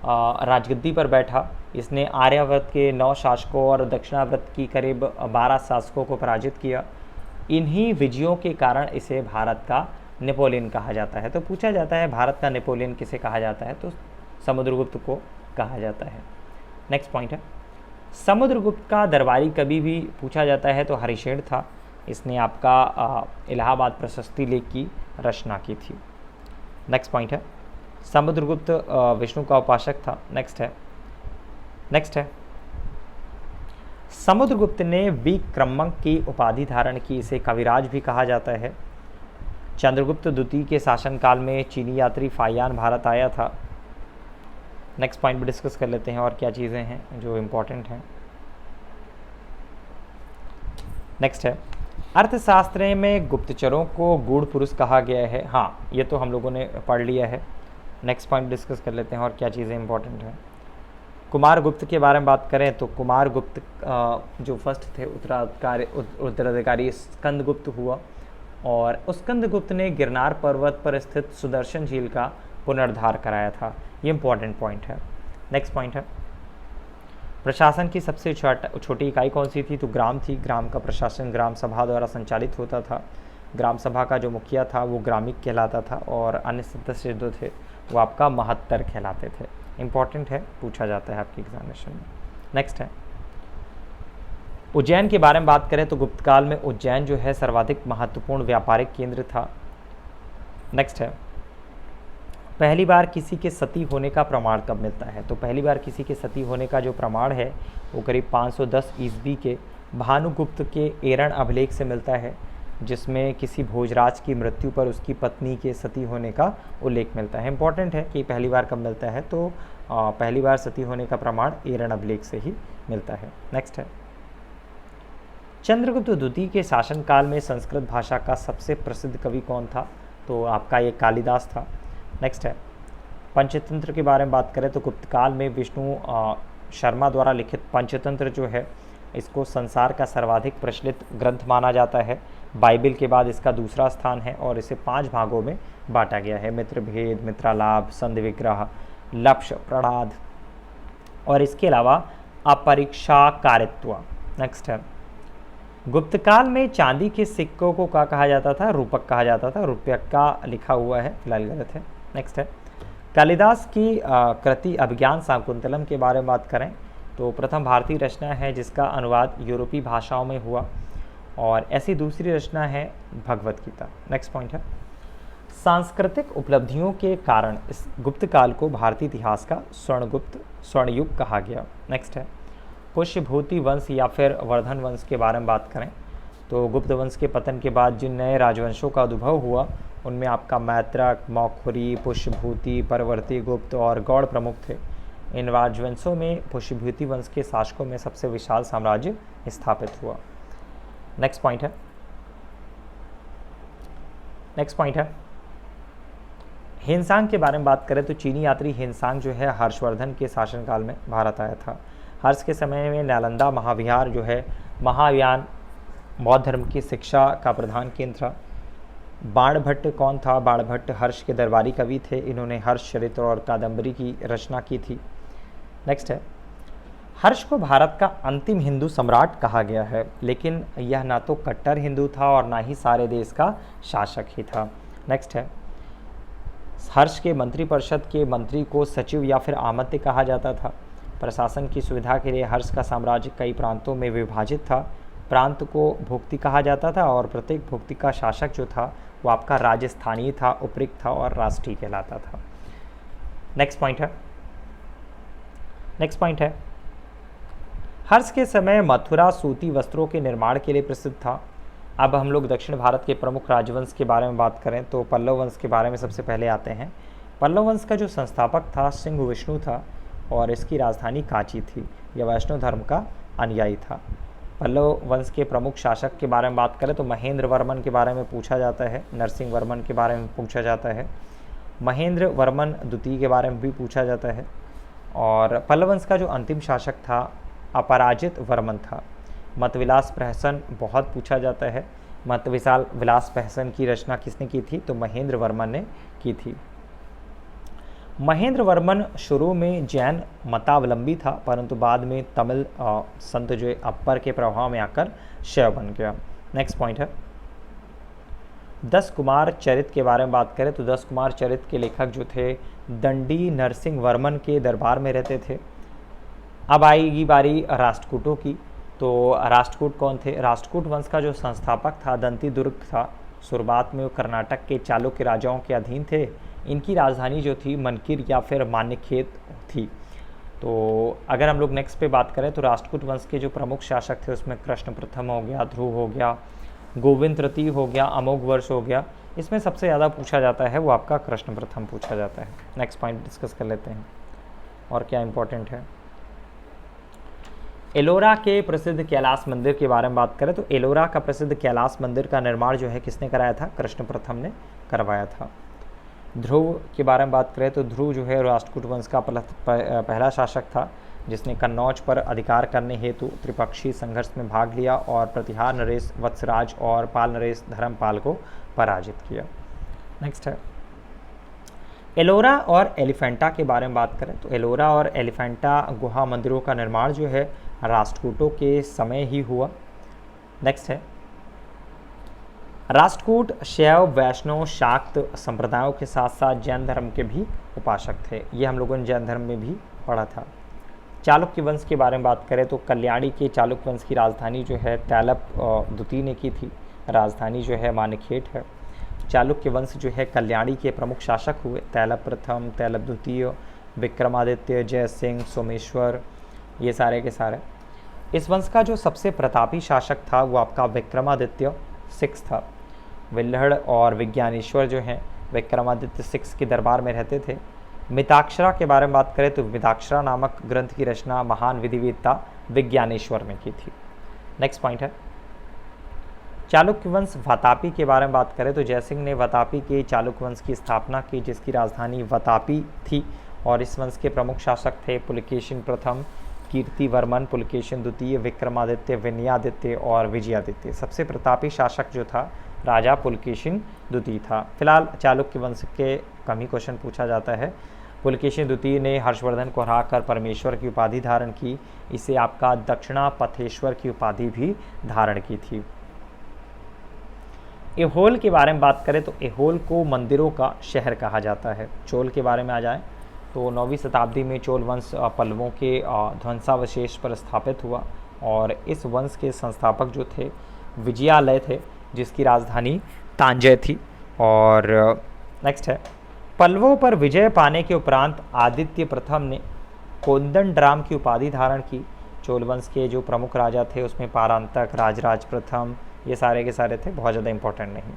राजगद्दी पर बैठा। इसने आर्यावर्त के 9 शासकों और दक्षिणावर्त की करीब 12 शासकों को पराजित किया। इन्हीं विजयों के कारण इसे भारत का नेपोलियन कहा जाता है। तो पूछा जाता है भारत का नेपोलियन किसे कहा जाता है, तो समुद्रगुप्त को कहा जाता है। नेक्स्ट पॉइंट है, समुद्रगुप्त का दरबारी कवि भी पूछा जाता है तो हरिशेन था। इसने आपका इलाहाबाद प्रशस्ति लेख की रचना की थी। नेक्स्ट पॉइंट है, समुद्रगुप्त विष्णु का उपासक था। नेक्स्ट है समुद्रगुप्त ने विक्रमंक की उपाधि धारण की। इसे कविराज भी कहा जाता है। चंद्रगुप्त द्वितीय के शासनकाल में चीनी यात्री फायान भारत आया था। नेक्स्ट पॉइंट भी डिस्कस कर लेते हैं और क्या चीज़ें हैं जो इम्पोर्टेंट हैं। नेक्स्ट है, अर्थशास्त्र में गुप्तचरों को गूढ़ पुरुष कहा गया है। हाँ, ये तो हम लोगों ने पढ़ लिया है। नेक्स्ट पॉइंट डिस्कस कर लेते हैं और क्या चीज़ें इंपॉर्टेंट हैं। कुमार गुप्त के बारे में बात करें तो कुमार गुप्त जो फर्स्ट थे उत्तराधिकारी स्कंदगुप्त हुआ, और स्कंदगुप्त ने गिरनार पर्वत पर स्थित सुदर्शन झील का पुनरुद्धार कराया था। ये इंपॉर्टेंट पॉइंट है। नेक्स्ट पॉइंट है, प्रशासन की सबसे छोटी इकाई कौन सी थी, तो ग्राम थी। ग्राम का प्रशासन ग्राम सभा द्वारा संचालित होता था। ग्राम सभा का जो मुखिया था वो ग्रामिक कहलाता था, और अन्य सदस्य जो थे वो आपका महत्तर कहलाते थे। इंपॉर्टेंट है, पूछा जाता है आपकी एग्जामिनेशन में। नेक्स्ट है, उज्जैन के बारे में बात करें तो गुप्त काल में उज्जैन जो है सर्वाधिक महत्वपूर्ण व्यापारिक केंद्र था। नेक्स्ट है, पहली बार किसी के सती होने का प्रमाण कब मिलता है, तो पहली बार किसी के सती होने का जो प्रमाण है वो करीब 510 ईस्वी के भानुगुप्त के एरण अभिलेख से मिलता है, जिसमें किसी भोजराज की मृत्यु पर उसकी पत्नी के सती होने का उल्लेख मिलता है। इंपॉर्टेंट है कि पहली बार कब मिलता है, तो पहली बार सती होने का प्रमाण एरण अभिलेख से ही मिलता है। नेक्स्ट है, चंद्रगुप्त द्वितीय के शासनकाल में संस्कृत भाषा का सबसे प्रसिद्ध कवि कौन था, तो आपका ये कालिदास था। नेक्स्ट है, पंचतंत्र के बारे में बात करें तो गुप्त काल में विष्णु शर्मा द्वारा लिखित पंचतंत्र जो है इसको संसार का सर्वाधिक प्रचलित ग्रंथ माना जाता है। बाइबिल के बाद इसका दूसरा स्थान है, और इसे 5 भागों में बांटा गया है। मित्रभेद, मित्रालाभ, संधि विग्रह, लक्ष्य, प्रणाद, और इसके अलावा अपरीक्षा कारित्व। नेक्स्ट है, गुप्त काल में चांदी के सिक्कों को क्या कहा जाता था, रूपक कहा जाता था। रुपयक्का लिखा हुआ है, फिलहाल गलत है। नेक्स्ट है, कालिदास की कृति अभिज्ञान शाकुंतलम के बारे में बात करें तो प्रथम भारतीय रचना है जिसका अनुवाद यूरोपीय भाषाओं में हुआ, और ऐसी दूसरी रचना है भगवत गीता। नेक्स्ट पॉइंट है, सांस्कृतिक उपलब्धियों के कारण इस गुप्त काल को भारतीय इतिहास का स्वर्ण युग कहा गया। नेक्स्ट है, पुष्यभूति वंश या फिर वर्धन वंश के बारे में बात करें तो गुप्त वंश के पतन के बाद जिन नए राजवंशों का उद्भव हुआ उनमें आपका मैत्रक, मौखुरी, पुष्यभूति, परवर्ती गुप्त और गौड़ प्रमुख थे। इन राजवंशों में पुष्यभूति वंश के शासकों में सबसे विशाल साम्राज्य स्थापित हुआ। नेक्स्ट पॉइंट है, हेनसांग के बारे में बात करें तो चीनी यात्री हेनसांग जो है हर्षवर्धन के शासनकाल में भारत आया था। हर्ष के समय में नालंदा महाविहार जो है महायान बौद्ध धर्म की शिक्षा का प्रधान केंद्र था। बाणभट्ट कौन था? बाणभट्ट हर्ष के दरबारी कवि थे। इन्होंने हर्ष चरित्र और कादंबरी की रचना की थी। नेक्स्ट है, हर्ष को भारत का अंतिम हिंदू सम्राट कहा गया है, लेकिन यह ना तो कट्टर हिंदू था और ना ही सारे देश का शासक ही था। नेक्स्ट है, हर्ष के मंत्रिपरिषद के मंत्री को सचिव या फिर आमत्य कहा जाता था। प्रशासन की सुविधा के लिए हर्ष का साम्राज्य कई प्रांतों में विभाजित था। प्रांत को भुक्ति कहा जाता था और प्रत्येक भुक्ति का शासक जो था वो आपका राजस्थानीय था, उपरिक्त था और राष्ट्रीय कहलाता था। नेक्स्ट पॉइंट है, हर्ष के समय मथुरा सूती वस्त्रों के निर्माण के लिए प्रसिद्ध था। अब हम लोग दक्षिण भारत के प्रमुख राजवंश के बारे में बात करें तो पल्लव वंश के बारे में सबसे पहले आते हैं। पल्लव वंश का जो संस्थापक था सिंह विष्णु था और इसकी राजधानी कांची थी। यह वैष्णव धर्म का अनुयायी था। पल्लव वंश के प्रमुख शासक के बारे में बात करें तो महेंद्र वर्मन के बारे में पूछा जाता है, नरसिंह वर्मन के बारे में पूछा जाता है, महेंद्र वर्मन द्वितीय के बारे में भी पूछा जाता है। और पल्लव वंश का जो अंतिम शासक था अपराजित वर्मन था। मतविलास प्रहसन बहुत पूछा जाता है। मतविलास प्रहसन की रचना किसने की थी? तो महेंद्र वर्मन ने की थी। महेंद्र वर्मन शुरू में जैन मतावलंबी था, परंतु बाद में तमिल संत जो अकबर के प्रभाव में आकर शैव बन गया। नेक्स्ट पॉइंट है, 10 कुमार चरित के बारे में बात करें तो 10 कुमार चरित के लेखक जो थे दंडी नरसिंह वर्मन के दरबार में रहते थे। अब आएगी बारी राष्ट्रकूटों की। तो राष्ट्रकूट कौन थे? राष्ट्रकूट वंश का जो संस्थापक था दंती दुर्ग था। शुरुआत में वो कर्नाटक के चालुक्य राजाओं के अधीन थे। इनकी राजधानी जो थी मनकिर या फिर मान्यखेत थी। तो अगर हम लोग नेक्स्ट पे बात करें तो राष्ट्रकूट वंश के जो प्रमुख शासक थे उसमें कृष्ण प्रथम हो गया, ध्रुव हो गया, गोविंद तृतीय हो गया, अमोघ वर्ष हो गया। इसमें सबसे ज़्यादा पूछा जाता है वो आपका कृष्ण प्रथम पूछा जाता है। नेक्स्ट पॉइंट डिस्कस कर लेते हैं और क्या इंपॉर्टेंट है। एलोरा के प्रसिद्ध कैलाश मंदिर के बारे में बात करें तो एलोरा का प्रसिद्ध कैलाश मंदिर का निर्माण जो है किसने कराया था? कृष्ण प्रथम ने करवाया था। ध्रुव के बारे में बात करें तो ध्रुव जो है राष्ट्रकूट वंश का पहला शासक था जिसने कन्नौज पर अधिकार करने हेतु त्रिपक्षीय संघर्ष में भाग लिया और प्रतिहार नरेश वत्सराज और पाल नरेश धर्मपाल को पराजित किया। नेक्स्ट है, एलोरा और एलिफेंटा के बारे में बात करें तो एलोरा और एलिफेंटा गुहा मंदिरों का निर्माण जो है राष्ट्रकूटों के समय ही हुआ। नेक्स्ट है, राष्ट्रकूट शैव वैष्णव शाक्त संप्रदायों के साथ साथ जैन धर्म के भी उपासक थे। ये हम लोगों ने जैन धर्म में भी पढ़ा था। चालुक्य वंश के बारे में बात करें तो कल्याणी के चालुक्य वंश की राजधानी जो है तैलप द्वितीय ने की थी। राजधानी जो है मानखेट है। चालुक्य वंश जो है कल्याणी के प्रमुख शासक हुए तैलप प्रथम, तैलप द्वितीय, विक्रमादित्य, जय सिंह, सोमेश्वर, ये सारे के सारे। इस वंश का जो सबसे प्रतापी शासक था वो आपका विक्रमादित्य 6 था। विल्हड़ और विज्ञानेश्वर जो हैं विक्रमादित्य 6 के दरबार में रहते थे। मिताक्षरा के बारे में बात करें तो मिताक्षरा नामक ग्रंथ की रचना महान विधिवेत्ता विज्ञानेश्वर ने की थी। नेक्स्ट पॉइंट है, चालुक्य वंश वातापी के बारे में बात करें तो जयसिंह ने वातापी के चालुक्य वंश की स्थापना की जिसकी राजधानी वातापी थी और इस वंश के प्रमुख शासक थे पुलकेशिन प्रथम, कीर्तिवर्मन, पुलकेशिन द्वितीय, विक्रमादित्य, विनयादित्य और विजयादित्य। सबसे प्रतापी शासक जो था राजा पुलकेशिन द्वितीय था। फिलहाल चालुक्य वंश के कम ही क्वेश्चन पूछा जाता है। पुलकेशिन द्वितीय ने हर्षवर्धन को हराकर परमेश्वर की उपाधि धारण की। इसे आपका दक्षिणापथेश्वर की उपाधि भी धारण की थी। एहोल के बारे में बात करें तो एहोल को मंदिरों का शहर कहा जाता है। चोल के बारे में आ जाए तो 9वीं शताब्दी में चोल वंश पल्लवों के ध्वंसावशेष पर स्थापित हुआ और इस वंश के संस्थापक जो थे विजयालय थे जिसकी राजधानी तांजय थी। और नेक्स्ट है, पल्लवों पर विजय पाने के उपरांत आदित्य प्रथम ने कोदंडराम की उपाधि धारण की। चोल वंश के जो प्रमुख राजा थे उसमें पारांतक, राजराज प्रथम, ये सारे के सारे थे, बहुत ज़्यादा इंपॉर्टेंट नहीं।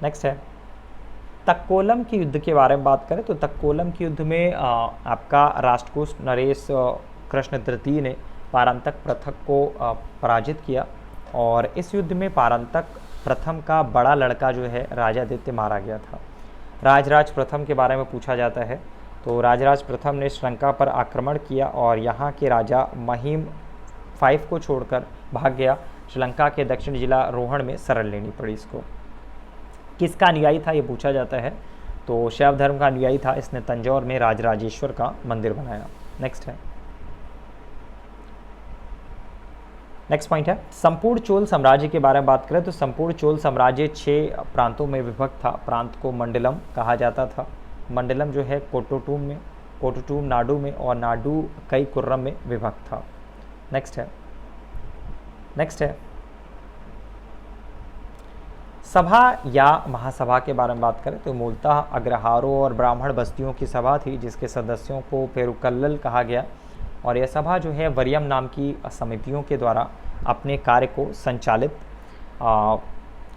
नेक्स्ट है तक्कोलम के युद्ध के बारे में बात करें तो तक्कोलम के युद्ध में आपका राष्ट्रकूट नरेश कृष्ण तृतीय ने पारांतक प्रथक को पराजित किया और इस युद्ध में पारांतक प्रथम का बड़ा लड़का जो है राजादित्य मारा गया था। राजराज प्रथम के बारे में पूछा जाता है, तो राजराज प्रथम ने श्रीलंका पर आक्रमण किया और यहाँ के राजा महिम 5 को छोड़कर भाग गया। श्रीलंका के दक्षिण जिला रोहण में शरण लेनी पड़ी इसको। किसका अनुयायी था ये पूछा जाता है, तो शैव धर्म का अनुयायी था। इसने तंजौर में राजराजेश्वर का मंदिर बनाया। नेक्स्ट पॉइंट है संपूर्ण चोल साम्राज्य के बारे में बात करें तो संपूर्ण चोल साम्राज्य 6 प्रांतों में विभक्त था। प्रांत को मंडलम कहा जाता था। मंडलम जो है कोटुटुम नाडु में और नाडु कई कुर्रम में विभक्त था। नेक्स्ट है सभा या महासभा के बारे में बात करें तो मूलतः अग्रहारों और ब्राह्मण बस्तियों की सभा थी, जिसके सदस्यों को पेरुकल्लल कहा गया। और यह सभा जो है वरियम नाम की समितियों के द्वारा अपने कार्य को संचालित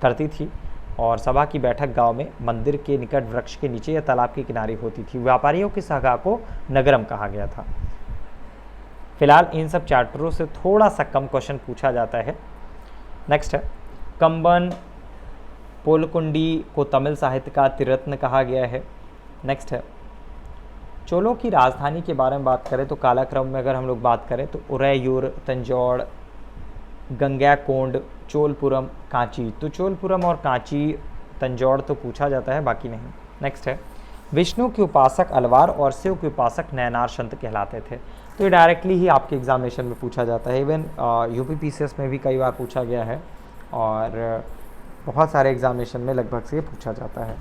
करती थी। और सभा की बैठक गांव में मंदिर के निकट वृक्ष के नीचे या तालाब के किनारे होती थी। व्यापारियों की सभा को नगरम कहा गया था। फिलहाल इन सब चैप्टरों से थोड़ा सा कम क्वेश्चन पूछा जाता है। नेक्स्ट है कंबन पोलकुंडी को तमिल साहित्य का त्रिरत्न कहा गया है। नेक्स्ट है चोलों की राजधानी के बारे में बात करें तो कालक्रम में अगर हम लोग बात करें तो उरैयूर, तंजौर, गंगैकोंड, चोलपुरम, कांची। तो चोलपुरम और कांची, तंजौर तो पूछा जाता है, बाकी नहीं। नेक्स्ट है विष्णु के उपासक अलवार और शिव के उपासक नयनार संत कहलाते थे। तो ये डायरेक्टली ही आपके एग्जामिनेशन में पूछा जाता है। इवन यूपीपीसीएस में भी कई बार पूछा गया है और बहुत सारे एग्जामिनेशन में लगभग से ये पूछा जाता है।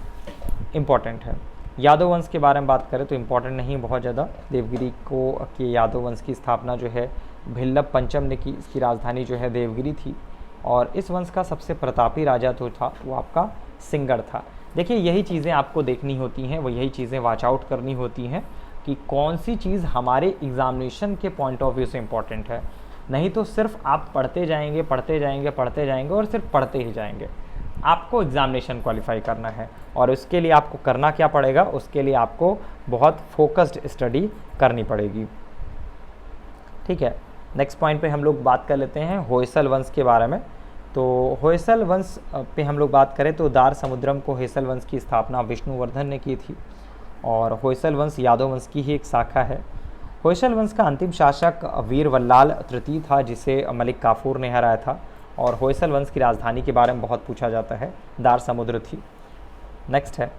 इम्पॉर्टेंट है। यादव वंश के बारे में बात करें तो इम्पॉर्टेंट नहीं बहुत ज़्यादा। देवगिरी को के यादव वंश की स्थापना जो है भिल्लभ पंचम ने की। इसकी राजधानी जो है देवगिरी थी और इस वंश का सबसे प्रतापी राजा जो था वो आपका सिंगड़ था। देखिए यही चीज़ें आपको देखनी होती हैं, वो यही चीज़ें वॉच आउट करनी होती हैं कि कौन सी चीज़ हमारे एग्जामिनेशन के पॉइंट ऑफ व्यू से इम्पॉर्टेंट है। नहीं तो सिर्फ आप पढ़ते जाएंगे और सिर्फ पढ़ते ही जाएंगे। आपको एग्जामिनेशन क्वालिफाई करना है और उसके लिए आपको करना क्या पड़ेगा, उसके लिए आपको बहुत फोकस्ड स्टडी करनी पड़ेगी। ठीक है, नेक्स्ट पॉइंट पे हम लोग बात कर लेते हैं होयसल वंश के बारे में। तो होयसल वंश पे हम लोग बात करें तो दार समुद्रम को होयसल वंश की स्थापना विष्णुवर्धन ने की थी और होयसल वंश यादव वंश की ही एक शाखा है। होयसल वंश का अंतिम शासक वीर वल्लाल तृतीय था, जिसे मलिक काफूर ने हराया था। और होयसल वंश की राजधानी के बारे में बहुत पूछा जाता है, दार समुद्र थी। नेक्स्ट है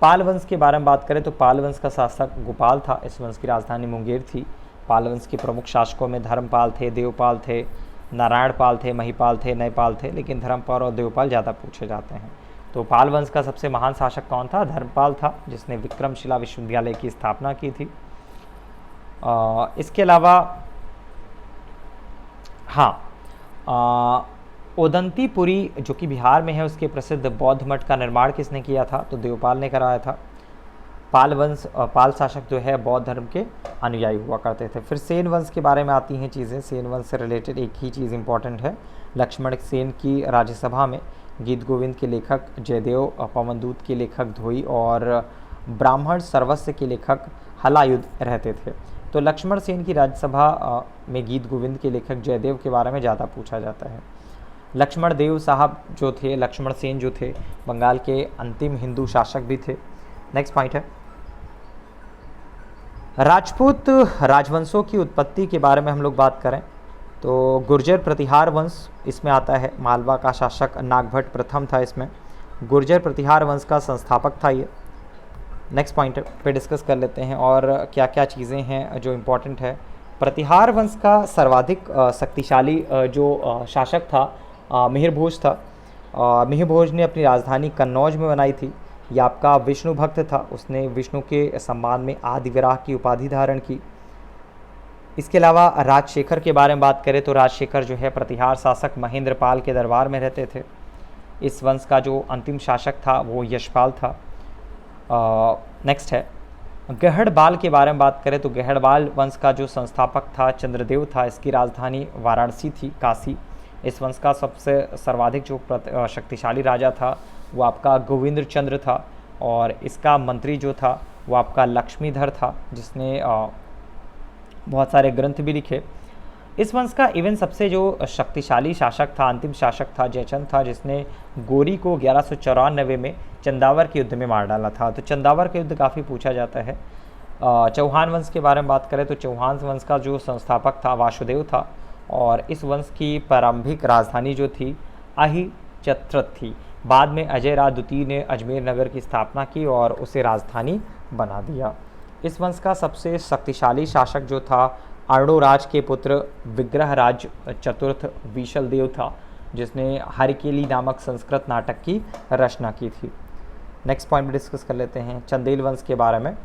पाल वंश के बारे में बात करें तो पाल वंश का शासक गोपाल था। इस वंश की राजधानी मुंगेर थी। पाल वंश के प्रमुख शासकों में धर्मपाल थे, देवपाल थे, नारायणपाल थे, महिपाल थे, नयपाल थे, लेकिन धर्मपाल और देवपाल ज़्यादा पूछे जाते हैं। तो पाल वंश का सबसे महान शासक कौन था? धर्मपाल था, जिसने विक्रमशिला विश्वविद्यालय की स्थापना की थी। इसके अलावा ओदंतीपुरी जो कि बिहार में है, उसके प्रसिद्ध बौद्ध मठ का निर्माण किसने किया था? तो देवपाल ने कराया था। पाल शासक जो है बौद्ध धर्म के अनुयायी हुआ करते थे। फिर सेन वंश के बारे में आती हैं चीज़ें। सेन वंश से रिलेटेड एक ही चीज़ इंपॉर्टेंट है, लक्ष्मण सेन की राज्यसभा में गीत गोविंद के लेखक जयदेव, पवनदूत के लेखक धोई और ब्राह्मण सर्वस्व के लेखक हलायुध रहते थे। तो लक्ष्मण सेन की राज्यसभा में गीत गोविंद के लेखक जयदेव के बारे में ज़्यादा पूछा जाता है। लक्ष्मण देव साहब जो थे, लक्ष्मण सेन जो थे, बंगाल के अंतिम हिंदू शासक भी थे। नेक्स्ट पॉइंट है राजपूत राजवंशों की उत्पत्ति के बारे में हम लोग बात करें तो गुर्जर प्रतिहार वंश इसमें आता है। मालवा का शासक नागभट्ट प्रथम था इसमें। गुर्जर प्रतिहार वंश का संस्थापक था ये। नेक्स्ट पॉइंट पे डिस्कस कर लेते हैं और क्या क्या चीज़ें हैं जो इम्पोर्टेंट है। प्रतिहार वंश का सर्वाधिक शक्तिशाली जो शासक था मिहिर भोज था। मिहिर भोज ने अपनी राजधानी कन्नौज में बनाई थी। यह आपका विष्णु भक्त था। उसने विष्णु के सम्मान में आदिविराह की उपाधि धारण की। इसके अलावा राजशेखर के बारे में बात करें तो राजशेखर जो है प्रतिहार शासक महेंद्रपाल के दरबार में रहते थे। इस वंश का जो अंतिम शासक था वो यशपाल था। नेक्स्ट है गहड़बाल के बारे में बात करें तो गहड़बाल वंश का जो संस्थापक था चंद्रदेव था। इसकी राजधानी वाराणसी थी, काशी। इस वंश का सबसे सर्वाधिक जो शक्तिशाली राजा था वो आपका गोविंद चंद्र था और इसका मंत्री जो था वो आपका लक्ष्मीधर था, जिसने बहुत सारे ग्रंथ भी लिखे। इस वंश का इवन सबसे जो शक्तिशाली शासक था, अंतिम शासक था, जयचंद था, जिसने गोरी को 1194 में चंदावर के युद्ध में मार डाला था। तो चंदावर का युद्ध काफ़ी पूछा जाता है। चौहान वंश के बारे में बात करें तो चौहान वंश का जो संस्थापक था वासुदेव था, और इस वंश की प्रारंभिक राजधानी जो थी अहिचत्रत थी। बाद में अजय राज द्वितीय ने अजमेर नगर की स्थापना की और उसे राजधानी बना दिया। इस वंश का सबसे शक्तिशाली शासक जो था अर्णोराज के पुत्र विग्रहराज चतुर्थ विशलदेव था, जिसने हरिकेली नामक संस्कृत नाटक की रचना की थी। नेक्स्ट पॉइंट डिस्कस कर लेते हैं चंदेल वंश के बारे में।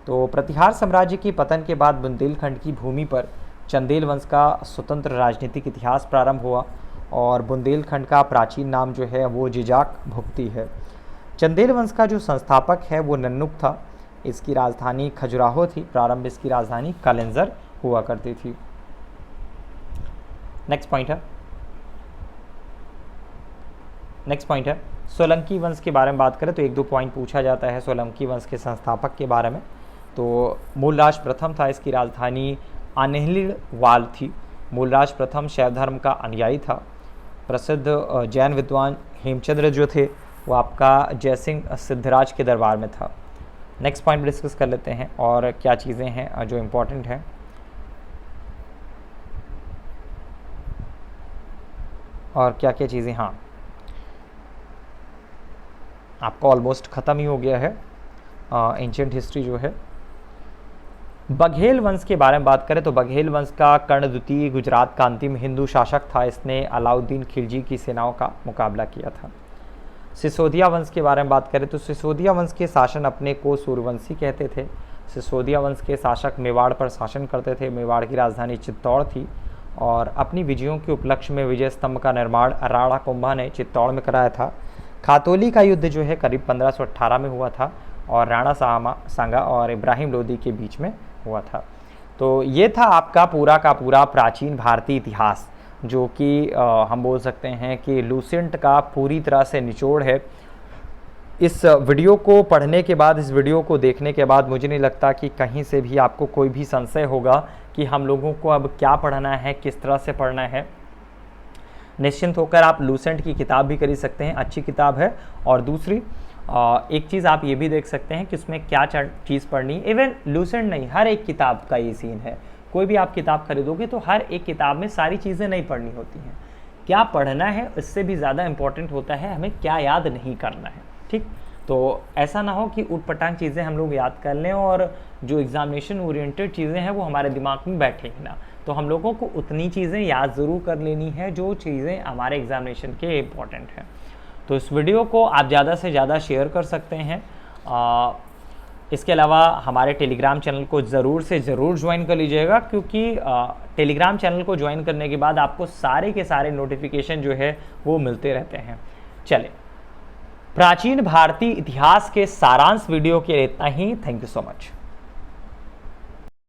तो प्रतिहार साम्राज्य के पतन के बाद बुंदेलखंड की भूमि पर चंदेल वंश का स्वतंत्र राजनीतिक इतिहास प्रारंभ हुआ, और बुंदेलखंड का प्राचीन नाम जो है वो जिजाक भुक्ति है। चंदेल वंश का जो संस्थापक है वो नन्नुक था। इसकी राजधानी खजुराहो थी। प्रारंभ इसकी राजधानी कालेंजर हुआ करती थी। नेक्स्ट पॉइंट है सोलंकी वंश के बारे में बात करें तो एक दो पॉइंट पूछा जाता है सोलंकी वंश के संस्थापक के बारे में। तो मूलराज प्रथम था। इसकी राजधानी अनहिलवाल थी। मूलराज प्रथम शैव धर्म का अनुयायी था। प्रसिद्ध जैन विद्वान हेमचंद्र जो थे वो आपका जयसिंह सिद्धराज के दरबार में था। नेक्स्ट पॉइंट डिस्कस कर लेते हैं और क्या चीज़ें हैं जो इम्पोर्टेंट हैं। और क्या क्या चीज़ें, हाँ आपका ऑलमोस्ट ख़त्म ही हो गया है एंशिएंट हिस्ट्री जो है। बघेल वंश के बारे में बात करें तो बघेल वंश का कर्ण द्वितीय गुजरात का अंतिम हिंदू शासक था। इसने अलाउद्दीन खिलजी की सेनाओं का मुकाबला किया था। सिसोदिया वंश के बारे में बात करें तो सिसोदिया वंश के शासन अपने को सूर्यवंशी कहते थे। सिसोदिया वंश के शासक मेवाड़ पर शासन करते थे। मेवाड़ की राजधानी चित्तौड़ थी, और अपनी विजयों के उपलक्ष्य में विजय स्तंभ का निर्माण राणा कुंभा ने चित्तौड़ में कराया था। खातौली का युद्ध जो है करीब 1518 में हुआ था, और राणा सांगा और इब्राहिम लोदी के बीच में हुआ था। तो ये था आपका पूरा का पूरा प्राचीन भारतीय इतिहास, जो कि हम बोल सकते हैं कि लूसेंट का पूरी तरह से निचोड़ है। इस वीडियो को पढ़ने के बाद, इस वीडियो को देखने के बाद मुझे नहीं लगता कि कहीं से भी आपको कोई भी संशय होगा कि हम लोगों को अब क्या पढ़ना है, किस तरह से पढ़ना है। निश्चिंत होकर आप लूसेंट की किताब भी खरीद सकते हैं, अच्छी किताब है। और दूसरी एक चीज़ आप ये भी देख सकते हैं कि उसमें क्या चीज़ पढ़नी है। इवन लूसेंट नहीं, हर एक किताब का ये सीन है। कोई भी आप किताब खरीदोगे तो हर एक किताब में सारी चीज़ें नहीं पढ़नी होती हैं। क्या पढ़ना है इससे भी ज़्यादा इम्पोर्टेंट होता है हमें क्या याद नहीं करना है। ठीक, तो ऐसा ना हो कि उटपटांग चीज़ें हम लोग याद कर लें और जो एग्जामिनेशन ओरिएंटेड चीज़ें हैं वो हमारे दिमाग में बैठे ही ना। तो हम लोगों को उतनी चीज़ें याद ज़रूर कर लेनी है जो चीज़ें हमारे एग्जामिनेशन के इम्पॉर्टेंट हैं। तो इस वीडियो को आप ज़्यादा से ज़्यादा शेयर कर सकते हैं। इसके अलावा हमारे टेलीग्राम चैनल को ज़रूर से ज़रूर ज्वाइन कर लीजिएगा, क्योंकि टेलीग्राम चैनल को ज्वाइन करने के बाद आपको सारे के सारे नोटिफिकेशन जो है वो मिलते रहते हैं। चले, प्राचीन भारतीय इतिहास के सारांश वीडियो के लिए इतना ही। Thank you so much.